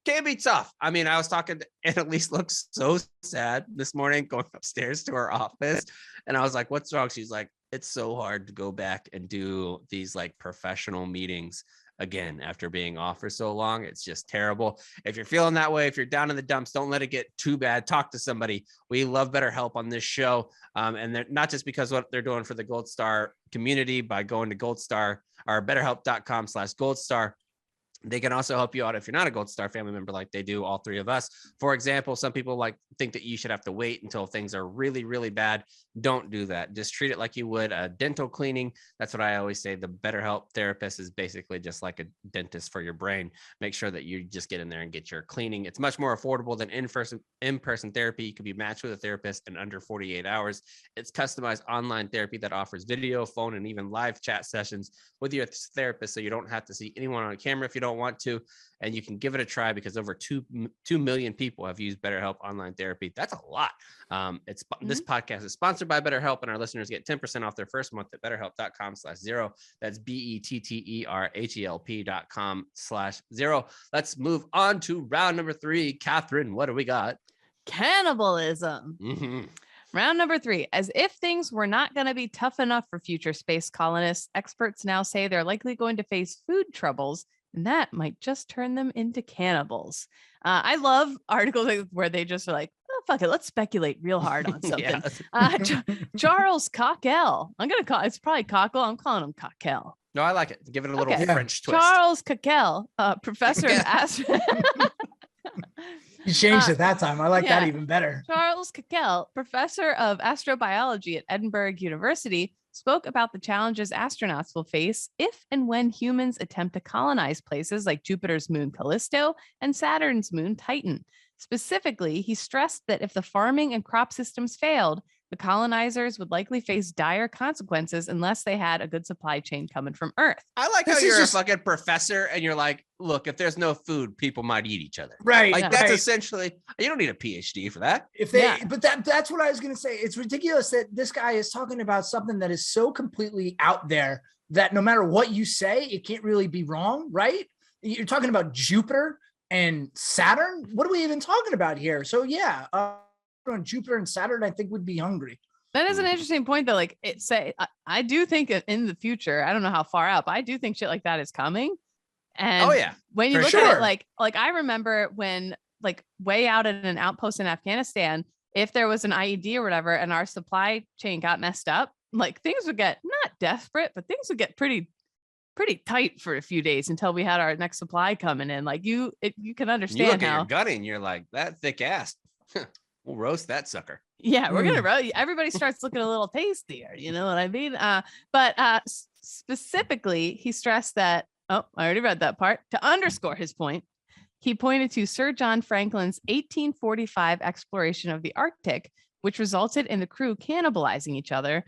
can be tough. I mean, I was talking and Elise looks so sad this morning going upstairs to her office. And I was like, "What's wrong?" She's like, "It's so hard to go back and do these like professional meetings again after being off for so long. It's just terrible." If you're feeling that way, if you're down in the dumps, don't let it get too bad. Talk to somebody. We love BetterHelp on this show. And they're not just because what they're doing for the Gold Star community by going to Gold Star or betterhelp.com/Gold Star. They can also help you out if you're not a Gold Star family member like they do, all 3 of us. For example, some people think that you should have to wait until things are really, really bad. Don't do that. Just treat it like you would a dental cleaning. That's what I always say. The BetterHelp therapist is basically just like a dentist for your brain. Make sure that you just get in there and get your cleaning. It's much more affordable than in-person therapy. You can be matched with a therapist in under 48 hours. It's customized online therapy that offers video, phone, and even live chat sessions with your therapist, so you don't have to see anyone on camera if you don't want to, and you can give it a try because over 2 million people have used BetterHelp online therapy. That's a lot. This podcast is sponsored by BetterHelp, and our listeners get 10% off their first month at betterhelp.com/0. That's BETTERHELP.com/0. Let's move on to round number 3. Catherine, what do we got? Cannibalism. Round number 3. As if things were not going to be tough enough for future space colonists, experts now say they're likely going to face food troubles, and that might just turn them into cannibals. I love articles where they just are like, "Oh, fuck it, let's speculate real hard on something." Charles Cockell. It's probably Cockle. I'm calling him Cockell. No, I like it. Give it a little French twist. Charles Cockell, professor of You changed it that time. I like that even better. Charles Cockell, professor of astrobiology at Edinburgh University, spoke about the challenges astronauts will face if and when humans attempt to colonize places like Jupiter's moon Callisto and Saturn's moon Titan. Specifically, he stressed that if the farming and crop systems failed, the colonizers would likely face dire consequences unless they had a good supply chain coming from Earth. I like how you're a fucking professor and you're like, "Look, if there's no food, people might eat each other." Right. Like that's essentially, you don't need a PhD for that. But that's what I was going to say. It's ridiculous that this guy is talking about something that is so completely out there that no matter what you say, it can't really be wrong. Right. You're talking about Jupiter and Saturn. What are we even talking about here? So on Jupiter and Saturn, I think would be hungry. That is an interesting point, though. Like I do think in the future, I don't know how far out, but I do think shit like that is coming. And when you look at it, like I remember when way out at an outpost in Afghanistan, if there was an IED or whatever, and our supply chain got messed up, things would get not desperate, but things would get pretty pretty tight for a few days until we had our next supply coming in. Like you can understand you look how at your gutting, you're like, that thick ass. We'll roast that sucker. Yeah, we're gonna roast. Everybody starts looking a little tastier. You know what I mean? But specifically, he stressed that. Oh, I already read that part. To underscore his point, he pointed to Sir John Franklin's 1845 exploration of the Arctic, which resulted in the crew cannibalizing each other.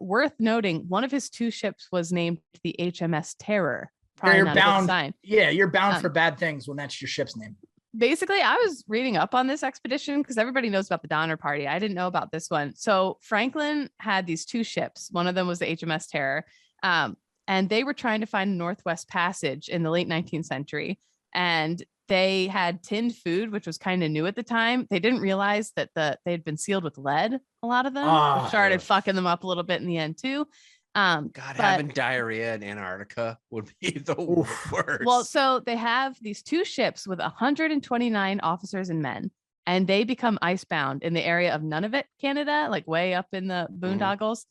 Worth noting, one of his 2 ships was named the HMS Terror. You're bound. Yeah, you're bound for bad things when that's your ship's name. Basically, I was reading up on this expedition because everybody knows about the Donner Party. I didn't know about this one. So Franklin had these 2 ships. One of them was the HMS Terror. And they were trying to find the Northwest Passage in the late 19th century. And they had tinned food, which was kind of new at the time. They didn't realize that they had been sealed with lead, a lot of them, which started fucking them up a little bit in the end too. Having diarrhea in Antarctica would be the worst. Well, so they have these 2 ships with 129 officers and men, and they become icebound in the area of Nunavut, Canada, like way up in the boondoggles.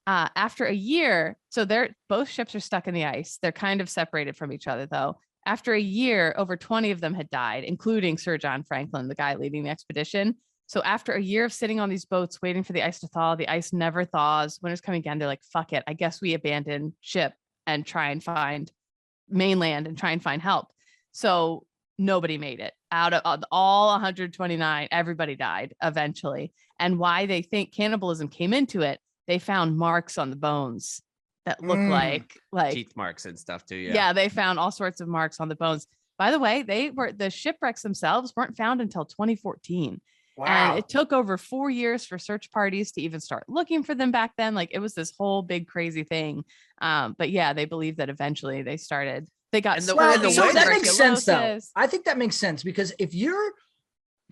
After a year, so both ships are stuck in the ice. They're kind of separated from each other, though. After a year, over 20 of them had died, including Sir John Franklin, the guy leading the expedition. So after a year of sitting on these boats, waiting for the ice to thaw, the ice never thaws. Winter's coming again. They're like, fuck it. I guess we abandon ship and try and find mainland and try and find help. So nobody made it. Out of all 129, everybody died eventually. And why they think cannibalism came into it, they found marks on the bones that look like teeth marks and stuff too. Yeah, they found all sorts of marks on the bones. By the way, the shipwrecks themselves weren't found until 2014. Wow. And it took over 4 years for search parties to even start looking for them back then. Like it was this whole big crazy thing. But yeah, they believe that eventually they got that makes sense though. I think that makes sense because if you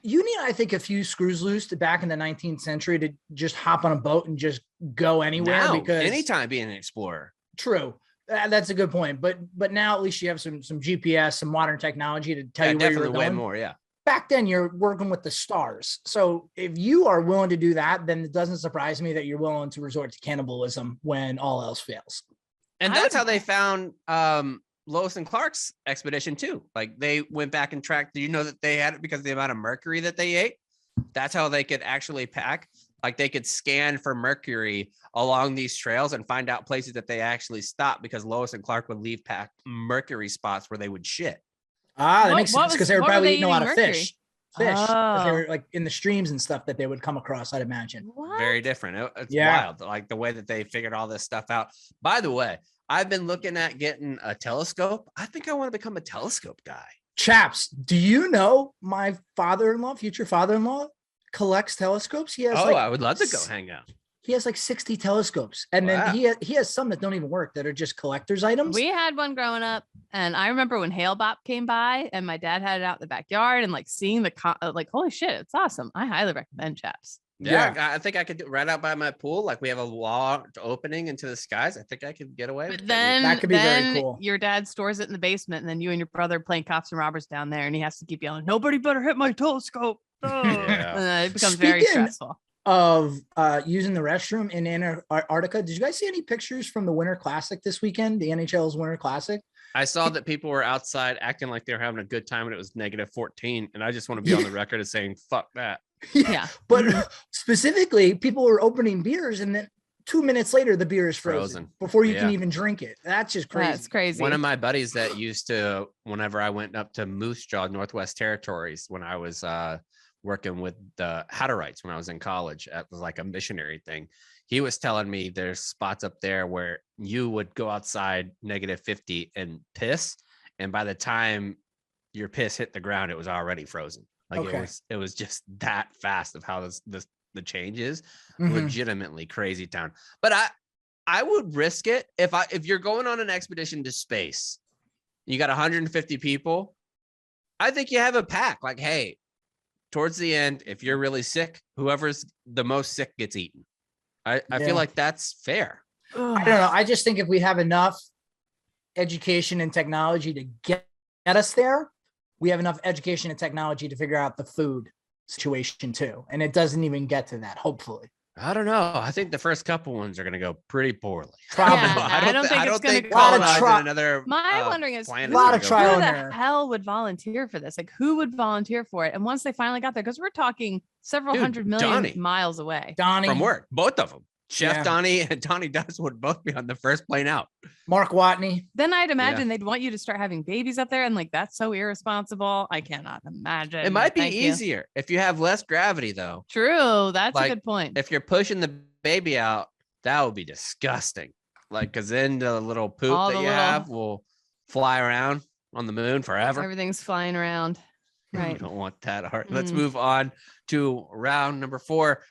need, I think, a few screws loose back in the 19th century to just hop on a boat and just go anywhere. Because anytime being an explorer. True. That's a good point. But now at least you have some GPS, some modern technology to tell you where you're going. Way more, yeah. Back then you're working with the stars. So if you are willing to do that, then it doesn't surprise me that you're willing to resort to cannibalism when all else fails. And that's how they found Lewis and Clark's expedition too. Like they went back and tracked. Do you know that they had it because of the amount of mercury that they ate? That's how they could actually pack. Like they could scan for mercury along these trails and find out places that they actually stopped because Lewis and Clark would leave packed mercury spots where they would shit. That makes sense because they were probably eating a lot of fish. They were like in the streams and stuff that they would come across, I'd imagine. What? Very different. It's wild. Like the way that they figured all this stuff out. By the way, I've been looking at getting a telescope. I think I want to become a telescope guy. Chaps, do you know my future father-in-law collects telescopes? He has I would love to go hang out. He has like 60 telescopes. And then he has some that don't even work that are just collector's items. We had one growing up. And I remember when Hale Bop came by and my dad had it out in the backyard and like seeing like, holy shit, it's awesome. I highly recommend, chaps. Yeah, I think I could do right out by my pool. Like we have a loft opening into the skies. I think I could get away with that. Could be very cool. Your dad stores it in the basement and then you and your brother playing cops and robbers down there and he has to keep yelling, nobody better hit my telescope. Oh. And it becomes very stressful. Of using the restroom in Antarctica. Did you guys see any pictures from the Winter Classic this weekend? The NHL's Winter Classic? I saw that people were outside acting like they were having a good time and it was -14. And I just want to be on the record as saying, fuck that. Yeah. But specifically, people were opening beers and then 2 minutes later, the beer is frozen. Before you can even drink it. That's just crazy. That's crazy. One of my buddies that used to, whenever I went up to Moose Jaw, Northwest Territories, when I was working with the Hatterites when I was in college, it was like a missionary thing. He was telling me there's spots up there where you would go outside -50 and piss, and by the time your piss hit the ground, it was already frozen. Like it was just that fast of how the change is. Legitimately crazy town. But I would risk it if you're going on an expedition to space, you got 150 people. I think you have a pack. Like, hey, towards the end, if you're really sick, whoever's the most sick gets eaten. I feel like that's fair. I don't know. I just think if we have enough education and technology to get us there, we have enough education and technology to figure out the food situation too. And it doesn't even get to that, hopefully. I don't know. I think the first couple ones are going to go pretty poorly. Probably. Yeah, I don't think it's gonna think go colonizing well. another. My wondering is planet a lot gonna of go trial who and the error. hell would volunteer for this? Like, who would volunteer for it? And once they finally got there, because we're talking several Dude, hundred million Donnie. miles away. Donnie, from work. Both of them. Chef Yeah. Donnie and Donnie Dust would both be on the first plane out. Mark Watney. Then I'd imagine they'd want you to start having babies up there, and like that's so irresponsible. I cannot imagine. It might be Thank you. easier if you have less gravity, though. True, that's Like, a good point. If you're pushing the baby out, that would be disgusting. Like, because then the little poop All that the you little- have will fly around on the moon forever. Everything's flying around. You Right. don't want that hard. Let's Mm. move on to round number 4.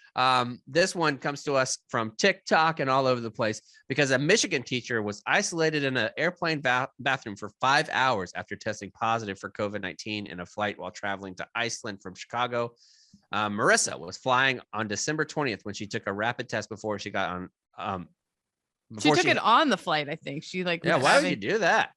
This one comes to us from TikTok and all over the place because a Michigan teacher was isolated in an airplane bathroom for 5 hours after testing positive for COVID-19 in a flight while traveling to Iceland from Chicago. Marissa was flying on December 20th when she took a rapid test before she got on. She took it on the flight, I think. She like Yeah, was why would having- you do that?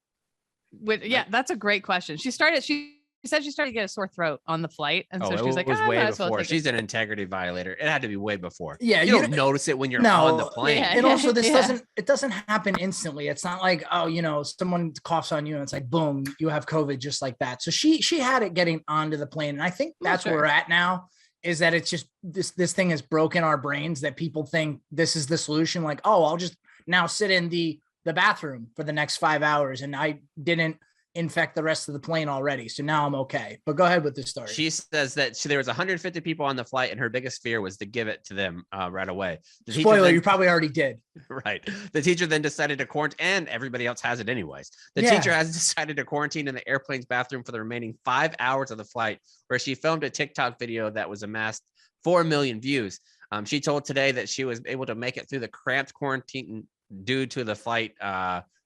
yeah, that's a great question. She said she started to get a sore throat on the flight, and so Oh, she it was like, was "Ah, I way might as well before. take it." She's an integrity violator. It had to be way before. Yeah, You don't notice it when you're on the plane. Yeah. And also this Yeah. doesn't happen instantly. It's not like, oh, someone coughs on you and it's like, boom, you have COVID just like that. So she had it getting onto the plane. And I think that's where we're at now, is that it's just this thing has broken our brains that people think this is the solution. Like, oh, I'll just now sit in the bathroom for the next 5 hours and I didn't infect the rest of the plane already. So now I'm okay. But go ahead with the story. She says that there was 150 people on the flight, and her biggest fear was to give it to them right away. The teacher Spoiler, then- you probably already did. Right. The teacher then decided to quarantine, and everybody else has it anyways. The Yeah. teacher has decided to quarantine in the airplane's bathroom for the remaining 5 hours of the flight, where she filmed a TikTok video that was amassed 4 million views. She told Today that she was able to make it through the cramped quarantine due to the flight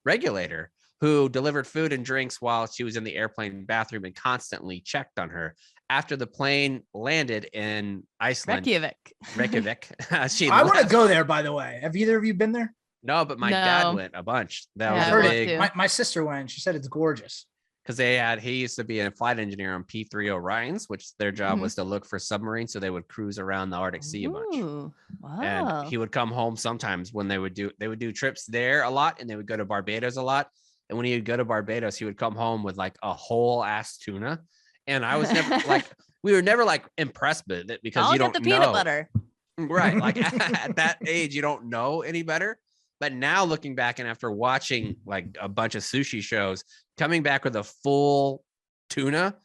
regulator, who delivered food and drinks while she was in the airplane bathroom and constantly checked on her. After the plane landed in Iceland, Reykjavik, I want to go there, by the way. Have either of you been there? No, but my dad went a bunch. That Yeah, was I a big, went My sister went. She said it's gorgeous. because he used to be a flight engineer on P3 Orions, which their job was to look for submarines, so they would cruise around the Arctic Sea a bunch. Ooh, wow. And he would come home sometimes when they would do trips there a lot, and they would go to Barbados a lot. And when he would go to Barbados, he would come home with like a whole ass tuna. And I was never like, we were never like impressed with it because I'll you get don't the know. peanut butter. Right. Like at that age, you don't know any better. But now looking back and after watching like a bunch of sushi shows, coming back with a full tuna,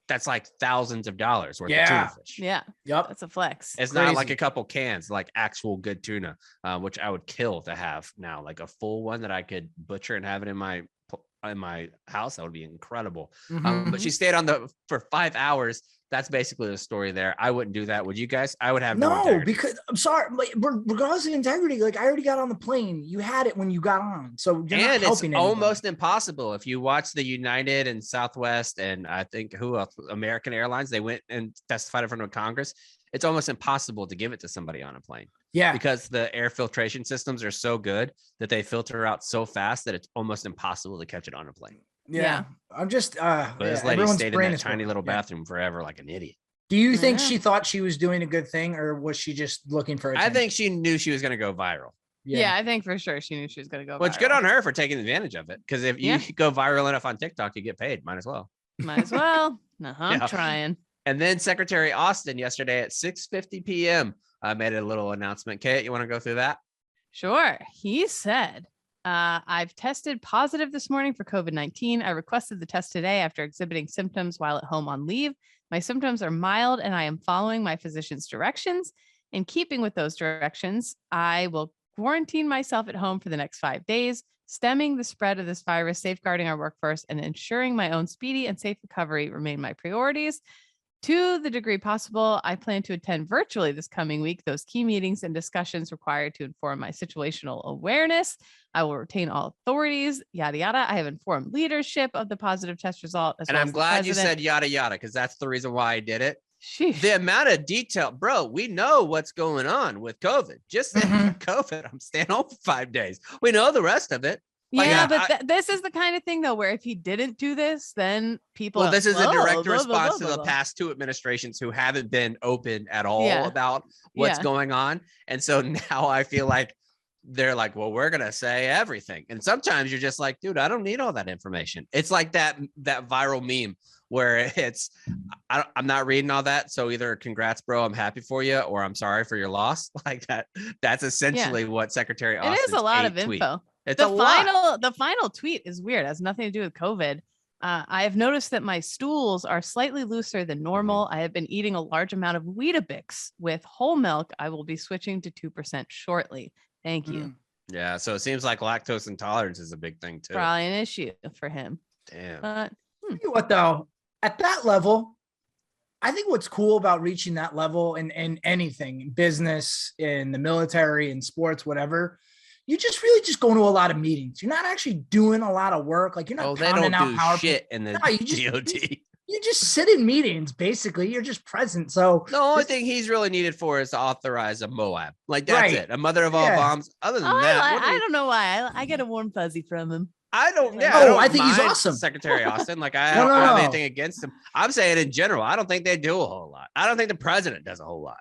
that's like thousands of dollars worth of tuna fish. Yeah. Yep. That's a flex. It's not like Crazy. a couple cans, like actual good tuna, which I would kill to have now, like a full one that I could butcher and have it in my house. That would be incredible. Mhm. But she stayed on for 5 hours. That's basically the story there. I wouldn't do that. Would you guys? I would have no No, integrity. because I'm sorry, like, regardless of integrity, like I already got on the plane. You had it when you got on, so you're not And it's helping anybody. almost impossible. If you watch the United and Southwest and I think who else, American Airlines, they went and testified in front of Congress. It's almost impossible to give it to somebody on a plane Yeah, because the air filtration systems are so good that they filter out so fast that it's almost impossible to catch it on a plane. yeah. I'm just But this lady everyone's stayed in brain that is tiny broken. little Yeah. bathroom forever like an idiot. Do you think Yeah. she thought she was doing a good thing, or was she just looking for I attention? think she knew she was going to go viral. Yeah. I think for sure she knew she was going to go. Which good viral. on her for taking advantage of it. Because if you go viral enough on TikTok, you get paid. Might as well. Might as well. I'm Yeah. trying. And then Secretary Austin yesterday at 6:50 p.m. Made a little announcement. Kate, you want to go through that? Sure. He said, I've tested positive this morning for COVID-19. I requested the test today after exhibiting symptoms while at home on leave. My symptoms are mild and I am following my physician's directions. In keeping with those directions, I will quarantine myself at home for the next 5 days, stemming the spread of this virus, safeguarding our workforce, and ensuring my own speedy and safe recovery remain my priorities. To the degree possible, I plan to attend virtually this coming week those key meetings and discussions required to inform my situational awareness. I will retain all authorities, yada, yada. I have informed leadership of the positive test result. And I'm glad you said yada, yada, because that's the reason why I did it. Sheesh. The amount of detail, bro, we know what's going on with COVID. Just Mhm. COVID, I'm staying home for 5 days. We know the rest of it. Yeah, but this is the kind of thing though, where if he didn't do this, then people. Well, this is a direct response to the past two administrations who haven't been open at all about what's going on, and so now I feel like they're like, well, we're gonna say everything, and sometimes you're just like, dude, I don't need all that information. It's like that viral meme where it's, I'm not reading all that, so either congrats, bro, I'm happy for you, or I'm sorry for your loss. Like that. That's essentially what Secretary Austin's It is a lot of tweet. info. It's the final tweet is weird. It has nothing to do with COVID. I have noticed that my stools are slightly looser than normal. I have been eating a large amount of Weetabix with whole milk. I will be switching to 2% shortly. Thank you. Yeah, so it seems like lactose intolerance is a big thing too. Probably an issue for him. Damn. You know what though? At that level, I think what's cool about reaching that level in anything, business, in the military, in sports, whatever, you just really just go to a lot of meetings. You're not actually doing a lot of work. Like you're not pounding out PowerPoint. Shit in the DOD. You just sit in meetings, basically. You're just present. So the only thing he's really needed for is to authorize a Moab. Like that's it. A mother of all bombs. Other than that, I don't know why. I get a warm fuzzy from him. I don't. Yeah, I think he's awesome, Secretary Austin. Like I don't have anything against him. I'm saying in general, I don't think they do a whole lot. I don't think the president does a whole lot.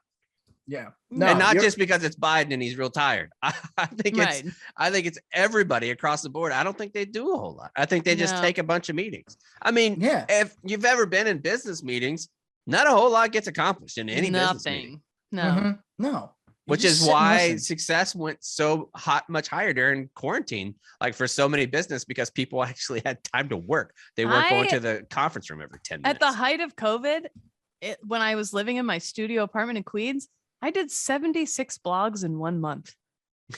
Yeah, and not just because it's Biden and he's real tired. I think it's everybody across the board. I don't think they do a whole lot. I think they just take a bunch of meetings. I mean, if you've ever been in business meetings, not a whole lot gets accomplished in any business meeting. No. Which is why success went so much higher during quarantine, like for so many business, because people actually had time to work. They weren't going to the conference room every 10 minutes. At the height of COVID, when I was living in my studio apartment in Queens, I did 76 blogs in 1 month.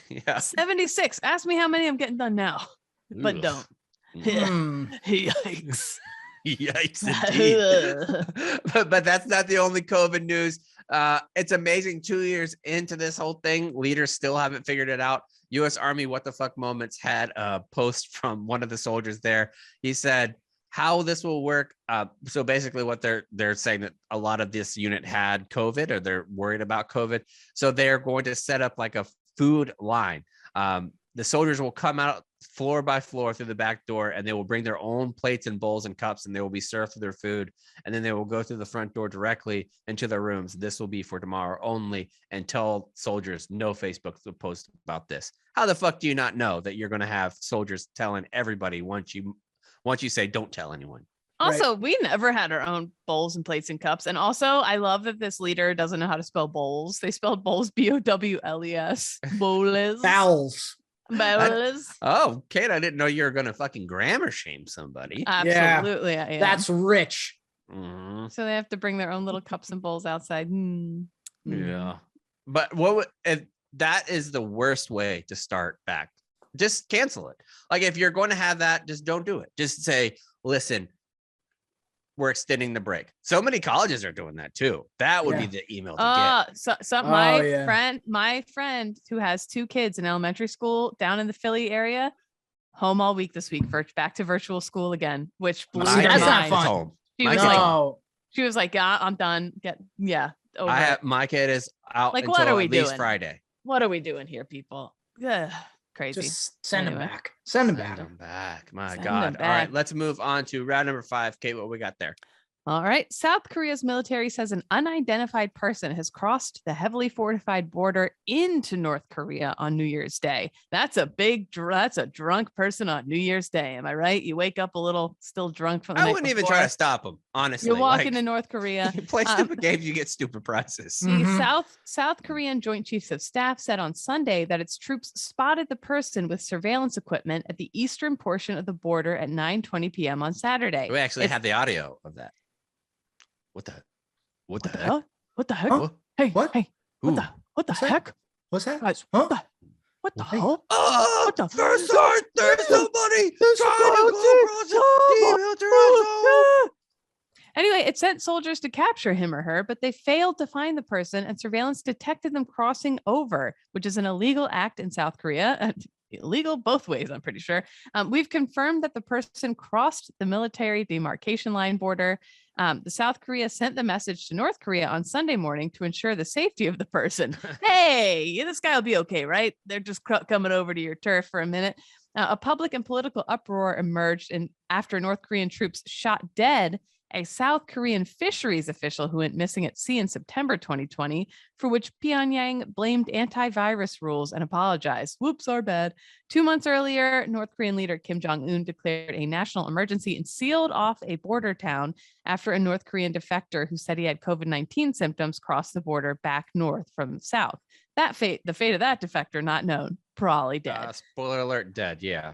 Yeah. 76. Ask me how many I'm getting done now, but don't. Yikes. Yikes indeed. but that's not the only COVID news. It's amazing 2 years into this whole thing, leaders still haven't figured it out. U.S. Army What the Fuck Moments had a post from one of the soldiers there. He said how this will work. So basically what they're saying that a lot of this unit had COVID, or they're worried about COVID. So they're going to set up like a food line. The soldiers will come out floor by floor through the back door, and they will bring their own plates and bowls and cups, and they will be served their food. And then they will go through the front door directly into their rooms. This will be for tomorrow only, and tell soldiers no Facebook post about this. How the fuck do you not know that you're going to have soldiers telling everybody once you say don't tell anyone? Also, we never had our own bowls and plates and cups. And also, I love that this leader doesn't know how to spell bowls. They spelled bowls Bowles. Bowls. Bowels. Oh, Kate, I didn't know you were going to fucking grammar shame somebody. Absolutely. Yeah. That's rich. Mm-hmm. So they have to bring their own little cups and bowls outside. Yeah. But if that is the worst way to start back. Just cancel it. Like if you're going to have that, just don't do it. Just say, listen, we're extending the break. So many colleges are doing that too. That would be the email to get. My friend who has 2 kids in elementary school down in the Philly area, home all week this week, back to virtual school again, which blew my mind. Not fun. She was like, yeah, I'm done. Over my kid is out like, until what are we at least doing? Friday. What are we doing here, people? Ugh, crazy. Just send them back. Send them back. My God. All right, let's move on to round number 5. Kate, what we got there? All right. South Korea's military says an unidentified person has crossed the heavily fortified border into North Korea on New Year's Day. That's a drunk person on New Year's Day. Am I right? You wake up a little still drunk from the night wouldn't even before. try to stop him, honestly. You're walking to North Korea. You play stupid games, you get stupid prizes. The South Korean Joint Chiefs of Staff said on Sunday that its troops spotted the person with surveillance equipment at the eastern portion of the border at 9:20 p.m. on Saturday. We actually have the audio of that. What the heck? What the heck? Huh? Hey, what? Hey, what the heck? What's that? Guys, huh? What the hell? There's somebody trying to go across the Anyway, it sent soldiers to capture him or her, but they failed to find the person, and surveillance detected them crossing over, which is an illegal act in South Korea. Illegal both ways, I'm pretty sure. We've confirmed that the person crossed the military demarcation line border. The South Korea sent the message to North Korea on Sunday morning to ensure the safety of the person. Hey, this guy will be okay, right? They're just coming over to your turf for a minute. Now, a public and political uproar emerged after North Korean troops shot dead a South Korean fisheries official who went missing at sea in September 2020, for which Pyongyang blamed antivirus rules and apologized. Whoops, our bad. 2 months earlier, North Korean leader Kim Jong-un declared a national emergency and sealed off a border town after a North Korean defector who said he had COVID-19 symptoms crossed the border back north from south. The fate of that defector not known. Probably dead. Spoiler alert, dead. Yeah.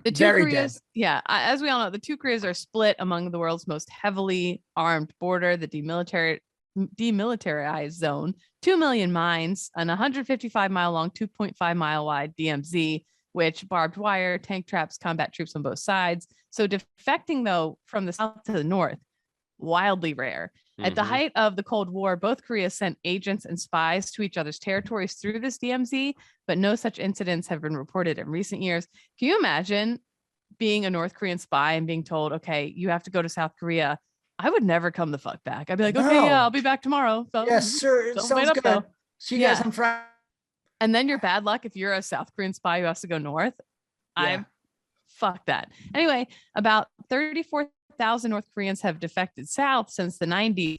The two Koreas, as we all know, the two Koreas are split among the world's most heavily armed border, the demilitarized zone, 2 million mines, an 155-mile long, 2.5-mile wide DMZ, which barbed wire, tank traps, combat troops on both sides. So defecting, though, from the south to the north, wildly rare. At the height of the Cold War, both Koreas sent agents and spies to each other's territories through this DMZ, but no such incidents have been reported in recent years. Can you imagine being a North Korean spy and being told, okay, you have to go to South Korea? I would never come the fuck back. I'd be like, okay, yeah, I'll be back tomorrow. So, yes, sir. Sounds good. Though. See you guys on Friday. And then you're bad luck if you're a South Korean spy who has to go north. Fuck that. Anyway, about 34,000 North Koreans have defected south since the 90s,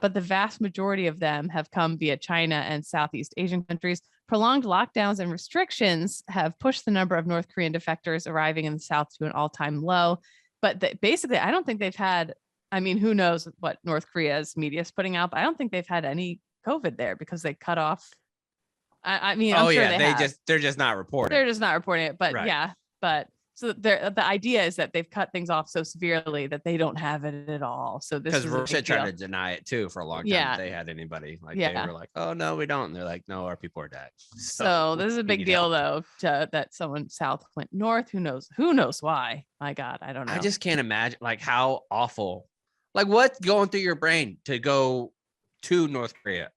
but the vast majority of them have come via China and Southeast Asian countries. Prolonged lockdowns and restrictions have pushed the number of North Korean defectors arriving in the south to an all-time low. But basically, I don't think they've had, I mean, who knows what North Korea's media is putting out, but I don't think they've had any COVID there because they cut off. I mean, I'm sure they're just not reporting. They're just not reporting it, but right. So the idea is that they've cut things off so severely that they don't have it at all. So this is because Russia tried to deny it too for a long time. Yeah. They had anybody they were like, oh no, we don't. And they're like, no, our people are dead. So this is a big deal though, that someone south went north. Who knows why? My God, I don't know. I just can't imagine like how awful, like what's going through your brain to go to North Korea.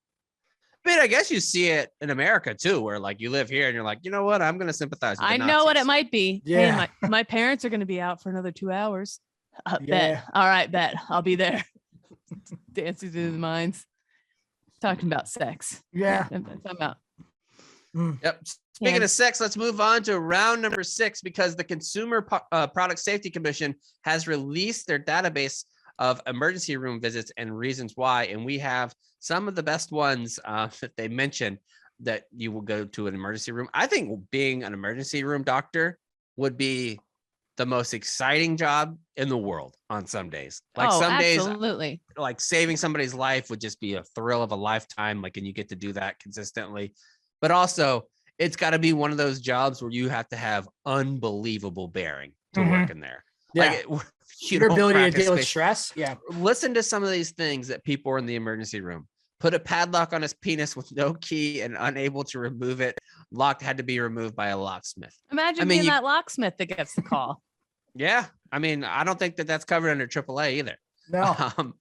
I mean, I guess you see it in America too, where like you live here and you're like, you know what? I'm going to sympathize with the Nazis. Know what it might be. Yeah. Hey, my parents are going to be out for another 2 hours. Bet. All right, bet. I'll be there. Dancing through the mines. Talking about sex. Yeah. Talking about. Yep. Speaking of sex, let's move on to round number 6 because the Consumer Product Safety Commission has released their database of emergency room visits and reasons why. And we have some of the best ones that they mentioned that you will go to an emergency room. I think being an emergency room doctor would be the most exciting job in the world on some days. Like some absolutely. Days, like saving somebody's life would just be a thrill of a lifetime. Like, and you get to do that consistently. But also, it's got to be one of those jobs where you have to have unbelievable bearing to work in there. Yeah. Like, your ability to deal with stress. Yeah. Listen to some of these things that people are in the emergency room. Put a padlock on his penis with no key and unable to remove it. Lock had to be removed by a locksmith. Imagine being that locksmith that gets the call. Yeah. I mean, I don't think that's covered under AAA either. No.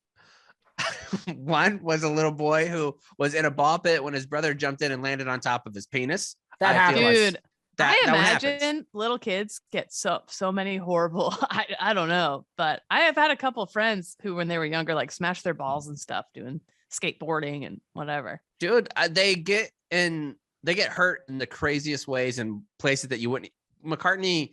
One was a little boy who was in a ball pit when his brother jumped in and landed on top of his penis. That happened. Dude. I imagine little kids get so many horrible, I don't know, but I have had a couple of friends who, when they were younger, like smashed their balls and stuff doing skateboarding and whatever. Dude, they get hurt in the craziest ways and places that you wouldn't. McCartney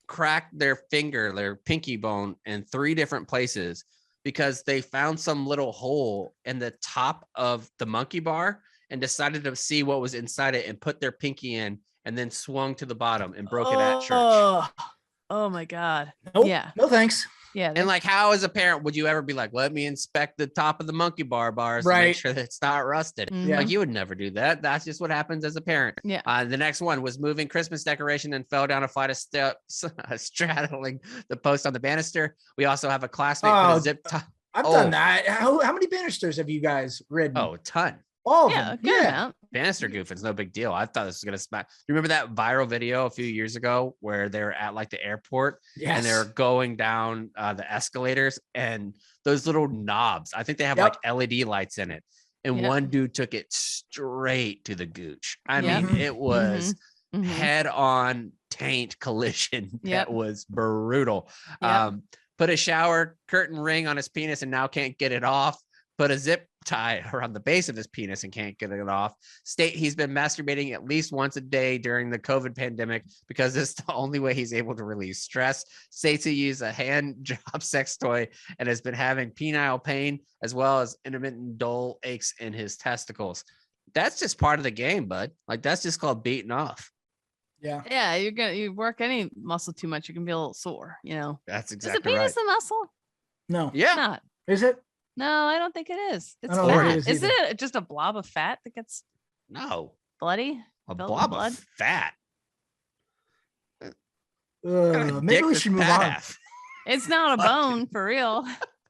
cracked their pinky bone in 3 different places because they found some little hole in the top of the monkey bar and decided to see what was inside it and put their pinky in. And then swung to the bottom and broke it at church. Oh my God. Nope. Yeah. No thanks. Yeah. And like, how as a parent would you ever be like, let me inspect the top of the monkey bars to make sure that it's not rusted? Mm-hmm. Like, you would never do that. That's just what happens as a parent. Yeah. The next one was moving Christmas decoration and fell down a flight of steps, straddling the post on the banister. We also have a classmate put a zip tie. I've done that. How many banisters have you guys ridden? Oh, a ton. All of them. Yeah. Amount. Banister goofing's no big deal. I thought this was gonna smack. You remember that viral video a few years ago where they were at like the airport and they're going down the escalators and those little knobs. I think they have like LED lights in it. And one dude took it straight to the gooch. I mean, it was head-on taint collision. That was brutal. Put a shower curtain ring on his penis and now can't get it off. Put a zip tie around the base of his penis and can't get it off. State he's been masturbating at least once a day during the COVID pandemic because it's the only way he's able to release stress. States he used a hand job sex toy and has been having penile pain as well as intermittent dull aches in his testicles. That's just part of the game, bud. Like that's just called beating off. Yeah, you work any muscle too much, you can be a little sore, you know. That's exactly is right. the penis a muscle? No. Yeah. It's not. Is it? No, I don't think it is. It's don't think fat. it is Isn't either. it just a blob of fat that gets No. bloody? A Filled with blob blood? of fat. Maybe we should move on. It's not a bone for real.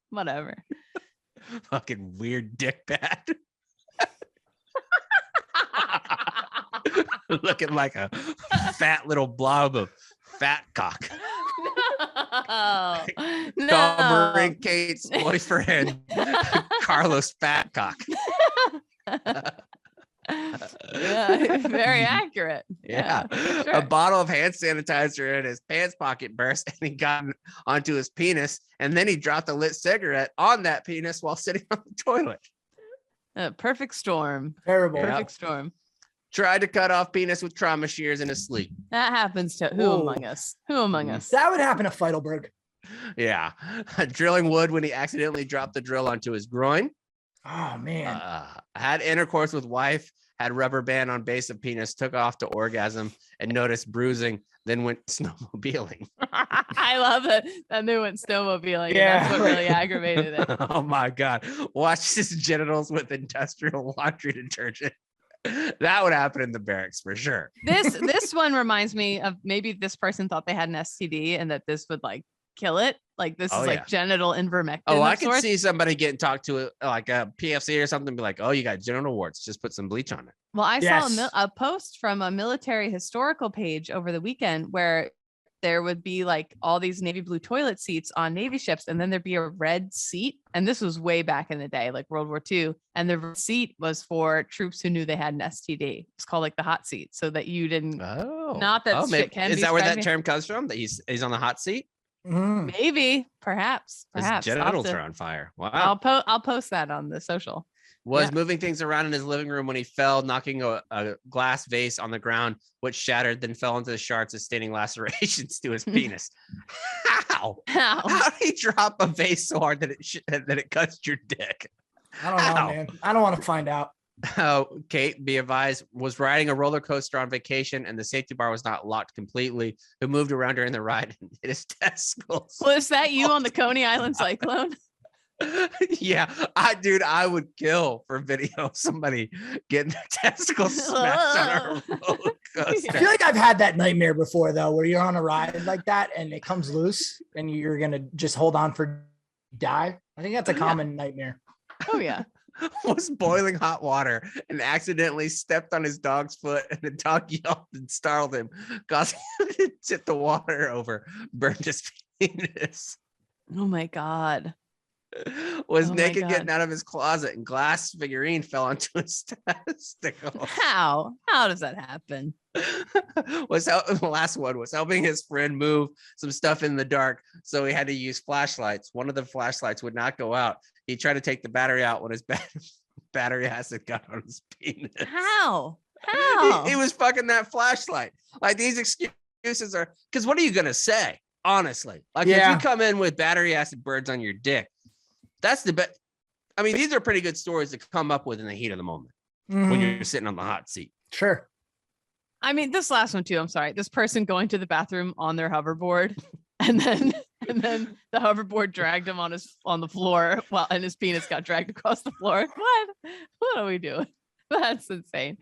Whatever. Fucking weird dick pad. Looking like a fat little blob of fat cock. No. Dahmer Kate's boyfriend, Carlos Fat Cock. Yeah, very accurate. Yeah. Sure. A bottle of hand sanitizer in his pants pocket burst and he got onto his penis. And then he dropped a lit cigarette on that penis while sitting on the toilet. Perfect storm. Terrible. Perfect storm. Tried to cut off penis with trauma shears in his sleep. That happens to who Whoa. among us? Who among us? That would happen to Feidelberg. Yeah. Drilling wood when he accidentally dropped the drill onto his groin. Oh man. Had intercourse with wife, had rubber band on base of penis, took off to orgasm and noticed bruising, then went snowmobiling. I love it. And they went snowmobiling. Yeah. And that's what really aggravated it. Oh my God. Watched his genitals with industrial laundry detergent. That would happen in the barracks for sure. This one reminds me of maybe this person thought they had an STD and that this would like kill it. Like this is like genital ivermectin. Oh, I could see somebody getting talked to like a PFC or something, be like, oh, you got genital warts. Just put some bleach on it. Well, I saw a post from a military historical page over the weekend where there would be like all these navy blue toilet seats on Navy ships, and then there'd be a red seat. And this was way back in the day, like World War II. And the seat was for troops who knew they had an STD. It's called like the hot seat, so that you didn't. Oh, not that shit can is be that where that spread. term comes from? That he's on the hot seat? Maybe, perhaps. His genitals are on fire. Wow. I'll post that on the social. Was moving things around in his living room when he fell, knocking a glass vase on the ground, which shattered, then fell into the shards of staining lacerations to his penis. How did he drop a vase so hard that it cuts your dick? I don't know, man. I don't want to find out. Kate, be advised, was riding a roller coaster on vacation and the safety bar was not locked completely. Who moved around during the ride and hit his testicles. Was that you on the Coney Island cyclone? Yeah, I would kill for video of somebody getting their testicles smashed on a roller coaster. I feel like I've had that nightmare before though, where you're on a ride like that and it comes loose and you're gonna just hold on for die. I think that's a common nightmare. Oh yeah. Was boiling hot water and accidentally stepped on his dog's foot and the dog yelped and startled him, causing him to tip the water over, burned his penis. Oh my God. Was naked getting out of his closet and glass figurine fell onto his testicles. How does that happen? The last one was helping his friend move some stuff in the dark, so he had to use flashlights. One of the flashlights would not go out. He tried to take the battery out when his battery acid got on his penis. How he was fucking that flashlight. Like these excuses are because what are you gonna say? Honestly, like if you come in with battery acid birds on your dick, that's the best. I mean, these are pretty good stories to come up with in the heat of the moment when you're sitting on the hot seat. Sure. I mean, this last one too. I'm sorry. This person going to the bathroom on their hoverboard, and then the hoverboard dragged him on the floor and his penis got dragged across the floor. What are we doing? That's insane.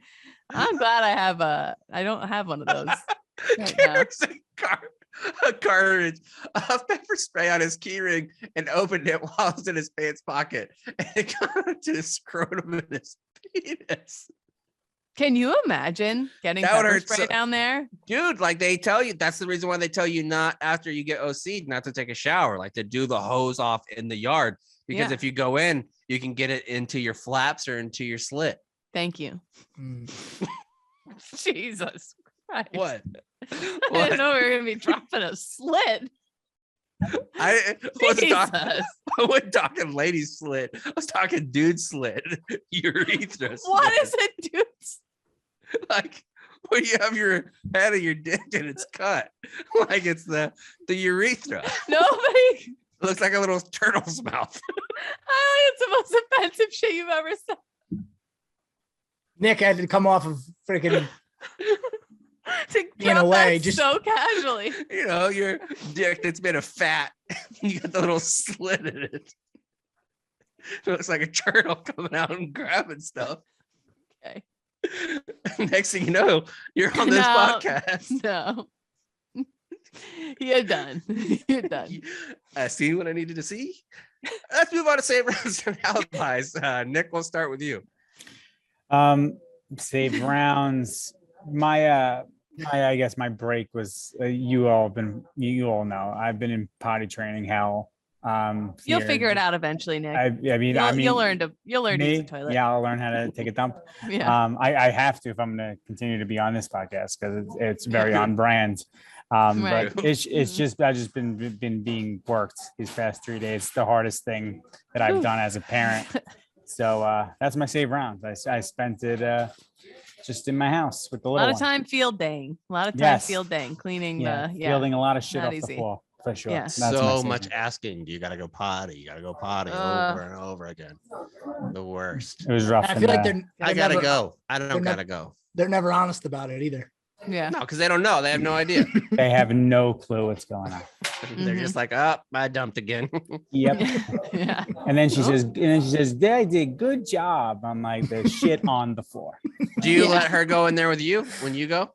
I'm glad I don't have one of those. There's a cartridge of pepper spray on his keyring and opened it while it was in his pants pocket, and it got into his scrotum and his penis. Can you imagine getting pepper spray down there? Dude, like they tell you, that's the reason why they tell you not after you get OC'd, not to take a shower, like to do the hose off in the yard. Because if you go in, you can get it into your flaps or into your slit. Thank you. Jesus Christ. What? I didn't know we were going to be dropping a slit. I wasn't talking lady slit. I was talking dude slit. Urethra slit. What is it, dude? Like when you have your head of your dick and it's cut. Like it's the urethra. Nobody. It looks like a little turtle's mouth. It's the most offensive shit you've ever said. Nick had to come off of freaking in a way, just so casually. You know, your dick that's made of fat. You got the little slit in it. It looks like a turtle coming out and grabbing stuff. Okay. Next thing you know, you're on this podcast. No. You're done. You're done. I see what I needed to see. Let's move on to save rounds and alibis. Nick, we'll start with you. Save rounds. I guess my break was you all know I've been in potty training hell. You'll figure it out eventually, Nick. You'll learn to use the toilet. Yeah, I'll learn how to take a dump. Yeah. I have to if I'm going to continue to be on this podcast because it's very on brand. Right. But it's just I've just been being worked these past 3 days. It's the hardest thing that I've done as a parent. So that's my save rounds. I spent it just in my house with the little one. A lot of time field daying. Field daying, cleaning. Fielding a lot of shit off the floor. For sure. Yeah. So much asking. You gotta go potty. Over and over again. The worst. It was rough. I feel like I gotta go. I don't gotta go. They're never honest about it either. Yeah. No, because they don't know. They have no idea. They have no clue what's going on. They're just like, oh, I dumped again. Yep. Yeah. And then she says, "They did good job." I'm like, "There's shit on the floor." Do you let her go in there with you when you go?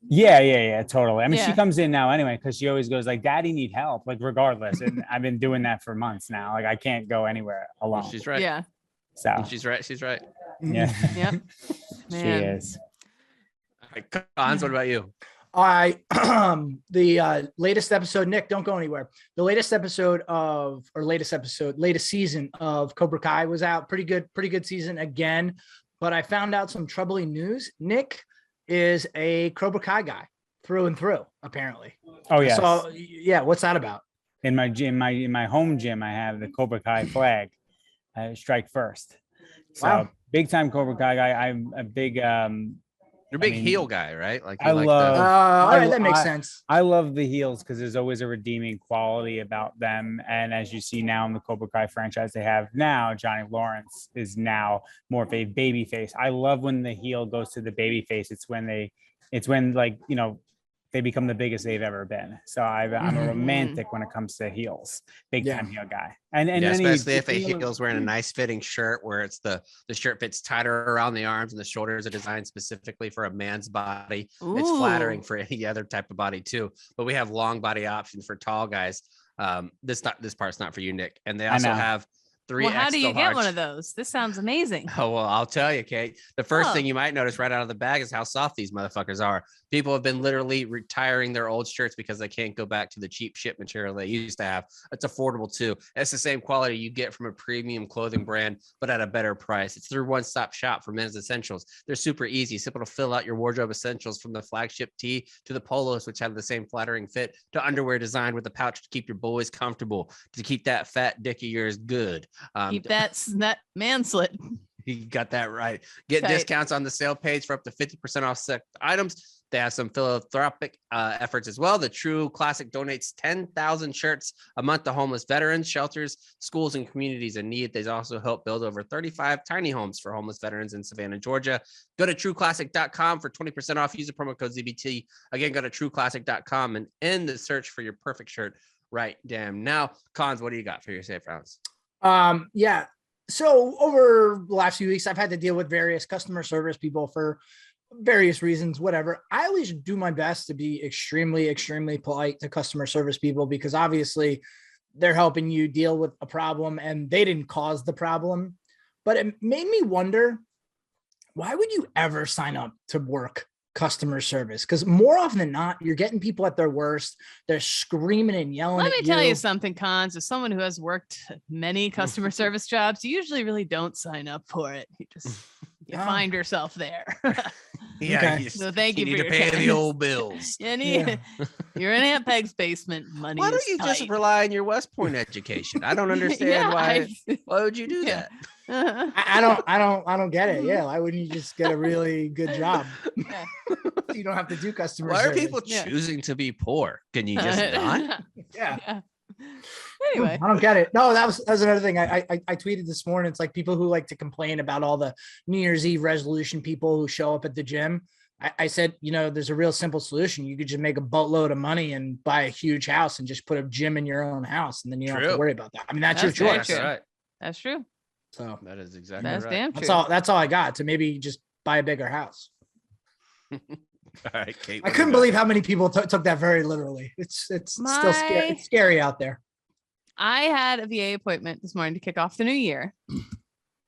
Yeah, totally. I mean, she comes in now anyway because she always goes like, "Daddy need help," like regardless. And I've been doing that for months now. Like I can't go anywhere alone. Well, she's right. Yeah. So she's right. Yeah. Yep. She is. All right, Cons, what about you? The latest episode, Nick, don't go anywhere. The latest season of Cobra Kai was out. Pretty good season again. But I found out some troubling news. Nick is a Cobra Kai guy through and through, apparently. Oh yeah. So yeah, what's that about? In my gym, in my home gym, I have the Cobra Kai flag. Strike first. So wow. Big time Cobra Kai guy. I'm a big You're a big heel guy, right? Like I love. All right, that makes sense. I love the heels because there's always a redeeming quality about them. And as you see now in the Cobra Kai franchise, they have now Johnny Lawrence is now more of a baby face. I love when the heel goes to the baby face. It's when like, you know, they become the biggest they've ever been. So I'm a romantic when it comes to heels. Big time heel guy. And especially if a heel's wearing a nice fitting shirt where it's the shirt fits tighter around the arms and the shoulders are designed specifically for a man's body. Ooh. It's flattering for any other type of body too. But we have long body options for tall guys. This part's not for you, Nick. And they also have 3X. Well, how do you get one of those? This sounds amazing. Oh, well, I'll tell you, Kate. The first thing you might notice right out of the bag is how soft these motherfuckers are. People have been literally retiring their old shirts because they can't go back to the cheap shit material they used to have. It's affordable too. It's the same quality you get from a premium clothing brand, but at a better price. It's their one-stop shop for men's essentials. They're super easy, simple to fill out your wardrobe essentials from the flagship tee to the polos, which have the same flattering fit, to underwear designed with a pouch to keep your boys comfortable, to keep that fat dick of yours good. Keep that man slit. You got that right. Get discounts on the sale page for up to 50% off select items. They have some philanthropic efforts as well. The True Classic donates 10,000 shirts a month to homeless veterans, shelters, schools, and communities in need. They also help build over 35 tiny homes for homeless veterans in Savannah, Georgia. Go to trueclassic.com for 20% off. Use the promo code ZBT. Again, go to trueclassic.com and end the search for your perfect shirt right damn now. Cons, what do you got for your safe rounds? Yeah. So over the last few weeks, I've had to deal with various customer service people for various reasons, whatever. I always do my best to be extremely, extremely polite to customer service people because obviously they're helping you deal with a problem and they didn't cause the problem. But it made me wonder, why would you ever sign up to work customer service? Because more often than not, you're getting people at their worst. They're screaming and yelling. Let me tell you something, Cons. As someone who has worked many customer service jobs, you usually really don't sign up for it. You find yourself there. Yeah, Okay. So thank you need for to your pay the kindness. old bills. You're Yeah. in Aunt Peg's basement. Money Why is don't you tight. just rely on your West Point education? I don't understand Yeah, why would you do yeah. that? I don't get it. Yeah. Why wouldn't you just get a really good job? Yeah. So you don't have to do customer Why are service. people Yeah. choosing to be poor? Can you just not? Yeah. Yeah. Anyway, I don't get it. No, that was another thing. I tweeted this morning. It's like people who like to complain about all the New Year's Eve resolution people who show up at the gym. I said, there's a real simple solution. You could just make a boatload of money and buy a huge house and just put a gym in your own house, and then you don't have to worry about that. I mean, that's your very choice. true. Right. That's true. So That is exactly That's right. damn true. that's all I got. To maybe just buy a bigger house. All right, Kate. I couldn't believe how many people took that very literally. It's still scary. It's scary out there. I had a VA appointment this morning to kick off the new year.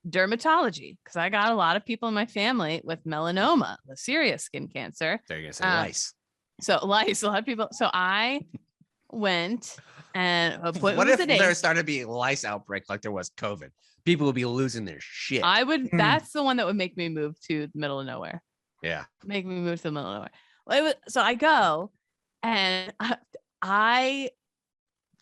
Dermatology, because I got a lot of people in my family with melanoma, the serious skin cancer. They're gonna say lice. So lice, a lot of people. So I went and appointment What was if today. there started to be a lice outbreak like there was COVID? People would be losing their shit. I would. That's the one that would make me move to the middle of nowhere. Yeah. Make me move to the middle of nowhere. Well, so I go, and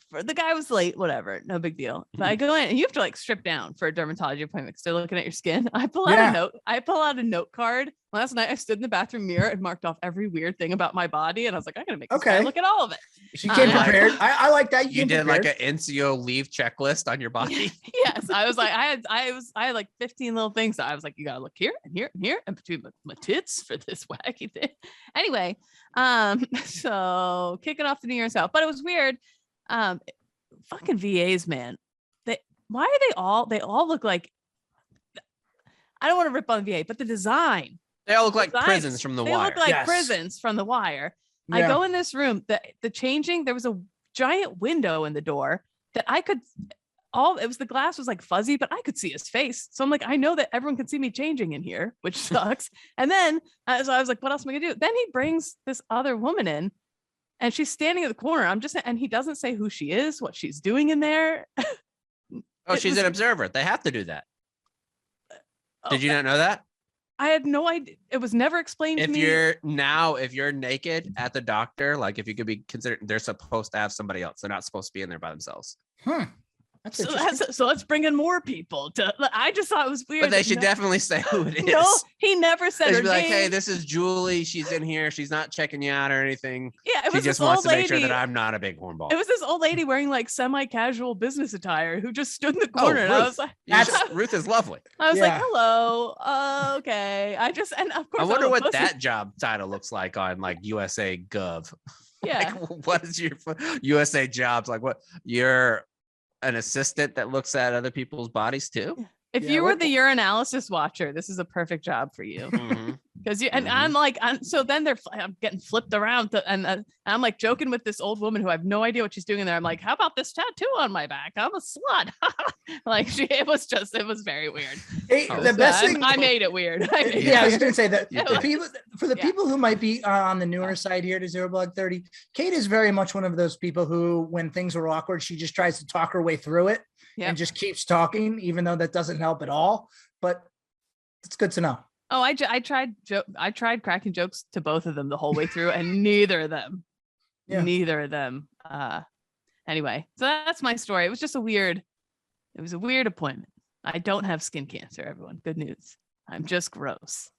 the guy was late, whatever, no big deal. But I go in and you have to like strip down for a dermatology appointment because they're looking at your skin. I pull out a note card. Last night I stood in the bathroom mirror and marked off every weird thing about my body. And I was like, I'm gonna make this guy look at all of it. She came prepared. I like that. You did like an NCO leave checklist on your body. Yes. I was like, I had like 15 little things. I was like, you gotta look here and here and here and between my tits for this wacky thing. Anyway, so kicking off the New Year's out, but it was weird. Fucking VAs, man. Why are they all look like, I don't want to rip on the VA, but the design. They all look like prisons from The Wire. They look like prisons from The Wire. Yeah. I go in this room, the changing, there was a giant window in the door that I could, the glass was like fuzzy, but I could see his face. So I'm like, I know that everyone can see me changing in here, which sucks. And then, so I was like, what else am I gonna do? Then he brings this other woman in and she's standing in the corner. And he doesn't say who she is, what she's doing in there. She's an observer. They have to do that. Did you not know that? I had no idea. It was never explained to me. If you're naked at the doctor, like if you could be considered, they're supposed to have somebody else. They're not supposed to be in there by themselves. So let's bring in more people. I just thought it was weird. But they should definitely say who it is. No, he never said her be like, name. hey, this is Julie. She's in here. She's not checking you out or anything. Yeah, she just wants to make sure that I'm not a big hornball. It was this old lady wearing like semi-casual business attire who just stood in the corner. And I was like, Ruth is lovely. I was like, hello. Okay. And of course, I wonder what that job title looks like on like USA Gov. Yeah. Like, what is your USA Jobs? Like what you're an assistant that looks at other people's bodies too? If you were the urinalysis watcher, this is a perfect job for you. Because I'm like, so then I'm getting flipped around and I'm like joking with this old woman who I have no idea what she's doing in there. I'm like, how about this tattoo on my back? I'm a slut. Like it was very weird. Hey, the best thing I made it weird. I was going to say that people who might be on the newer side here to Zero Blog 30, Kate is very much one of those people who, when things are awkward, she just tries to talk her way through it and just keeps talking, even though that doesn't help at all. But it's good to know. Oh, I tried cracking jokes to both of them the whole way through, and neither of them. Anyway, so that's my story. It was a weird appointment. I don't have skin cancer, everyone. Good news. I'm just gross.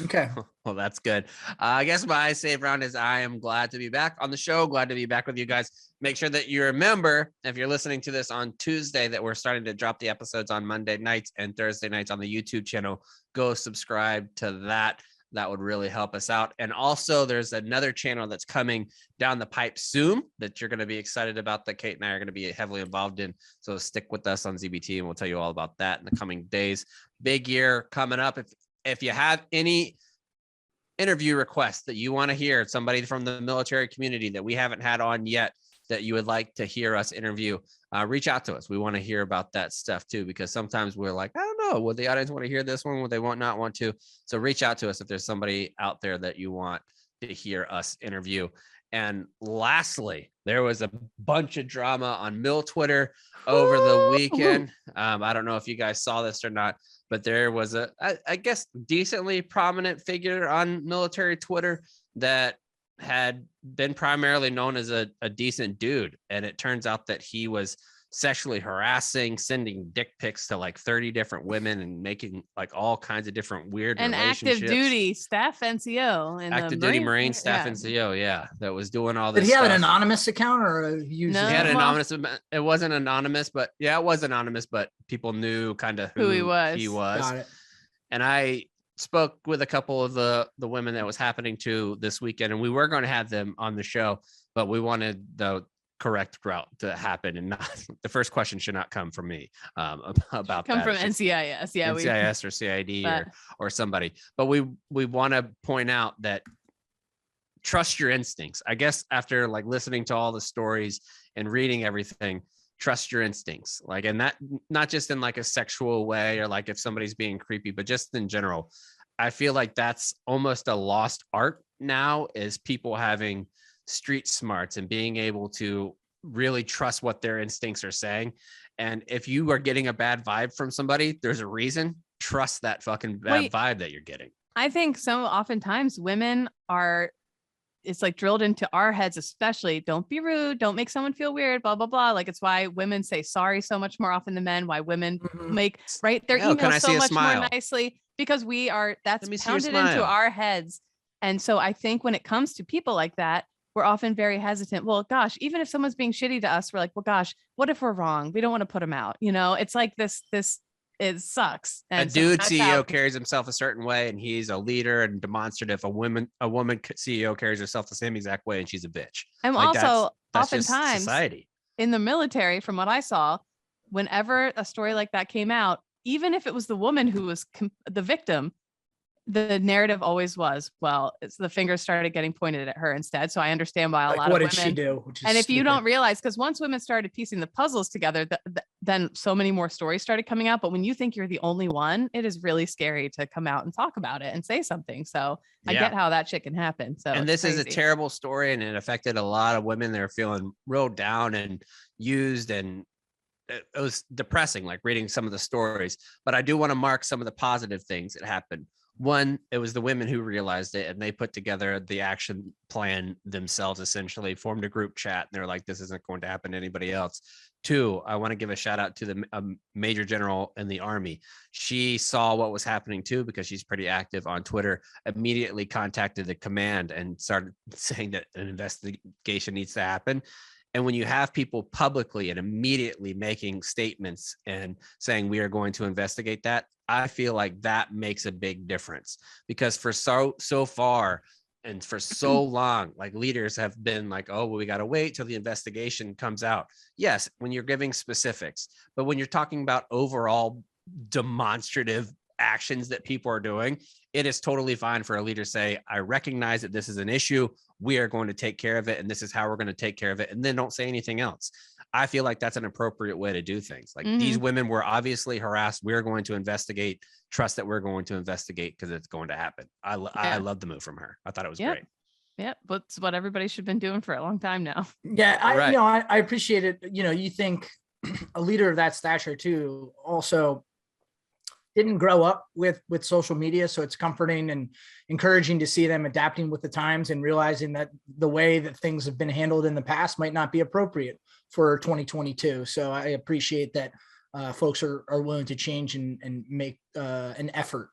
Okay. Well, that's good. I guess my save round is I am glad to be back on the show. Glad to be back with you guys. Make sure that you remember, if you're listening to this on Tuesday, that we're starting to drop the episodes on Monday nights and Thursday nights on the YouTube channel. Go subscribe to that. That would really help us out. And also there's another channel that's coming down the pipe soon that you're going to be excited about, that Kate and I are going to be heavily involved in. So stick with us on ZBT and we'll tell you all about that in the coming days. Big year coming up. If you have any interview requests that you want to hear, somebody from the military community that we haven't had on yet that you would like to hear us interview, reach out to us. We want to hear about that stuff too, because sometimes we're like, I don't know, would the audience want to hear this one? Would they not want to? So reach out to us if there's somebody out there that you want to hear us interview. And lastly, there was a bunch of drama on Mill Twitter over the weekend. I don't know if you guys saw this or not, but there was I guess, decently prominent figure on military Twitter that had been primarily known as a decent dude. And it turns out that he was sexually harassing, sending dick pics to like 30 different women and making like all kinds of different weird and relationships. active duty staff NCO and active duty Marine staff NCO, that was doing all this. Did he have stuff. an anonymous account or a user? No. He had an Well- anonymous. It wasn't anonymous, but yeah, it was anonymous, but people knew kind of who he was. Got it. And I spoke with a couple of the women that was happening to this weekend, and we were going to have them on the show, but we wanted the correct route to happen, and not the first question should not come from me about come that. from NCIS, NCIS or CID or somebody. But we want to point out that trust your instincts. I guess after like listening to all the stories and reading everything, trust your instincts. Like, and that not just in like a sexual way or like if somebody's being creepy, but just in general. I feel like that's almost a lost art now, is people having street smarts and being able to really trust what their instincts are saying. And if you are getting a bad vibe from somebody, there's a reason. Trust that fucking bad vibe that you're getting. I think so oftentimes women are, it's like drilled into our heads, especially don't be rude, don't make someone feel weird, blah, blah, blah. Like it's why women say sorry so much more often than men, why women make their emails so much more nicely, because that's pounded into our heads. And so I think when it comes to people like that, we're often very hesitant. Well, gosh, even if someone's being shitty to us, we're like, well, gosh, what if we're wrong? We don't want to put them out. It's like this, it sucks. And a dude CEO carries himself a certain way and he's a leader and demonstrative. A woman CEO carries herself the same exact way and she's a bitch. And like also that's oftentimes society. In the military, from what I saw, whenever a story like that came out, even if it was the woman who was the victim, the narrative always was, well, the fingers started getting pointed at her instead. So I understand why a lot of women. What did she do? And if you don't realize, because once women started piecing the puzzles together, then so many more stories started coming out. But when you think you're the only one, it is really scary to come out and talk about it and say something. So I get how that shit can happen. So and this is a terrible story, and it affected a lot of women. They're feeling real down and used, and it was depressing, like reading some of the stories. But I do want to mark some of the positive things that happened. One, it was the women who realized it and they put together the action plan themselves, essentially formed a group chat. And they're like, this isn't going to happen to anybody else. Two, I want to give a shout out to the major general in the Army. She saw what was happening too, because she's pretty active on Twitter, immediately contacted the command and started saying that an investigation needs to happen. And when you have people publicly and immediately making statements and saying we are going to investigate that, I feel like that makes a big difference, because for so far and for so long, like leaders have been like, oh, well, we got to wait till the investigation comes out. Yes, when you're giving specifics, but when you're talking about overall demonstrative actions that people are doing, it is totally fine for a leader to say, I recognize that this is an issue. We are going to take care of it. And this is how we're going to take care of it. And then don't say anything else. I feel like that's an appropriate way to do things. Like these women were obviously harassed. We're going to investigate, trust that we're going to investigate because it's going to happen. I love the move from her. I thought it was great. Yeah, but it's what everybody should have been doing for a long time now. Yeah, I appreciate it. You think a leader of that stature too also didn't grow up with social media. So it's comforting and encouraging to see them adapting with the times and realizing that the way that things have been handled in the past might not be appropriate for 2022. So I appreciate that folks are willing to change and make an effort.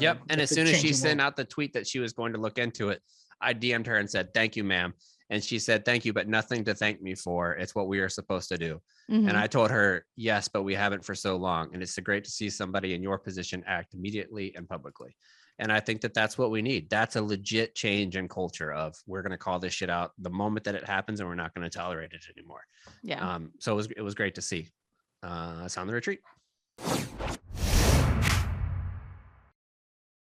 Yep. And as soon as she sent out the tweet that she was going to look into it, I DM'd her and said, thank you, ma'am. And she said, thank you, but nothing to thank me for. It's what we are supposed to do. And I told her, yes, but we haven't for so long. And it's great to see somebody in your position act immediately and publicly. And I think that that's what we need. That's a legit change in culture of we're going to call this shit out the moment that it happens and we're not going to tolerate it anymore. Yeah. So it was great to see. Sound the retreat.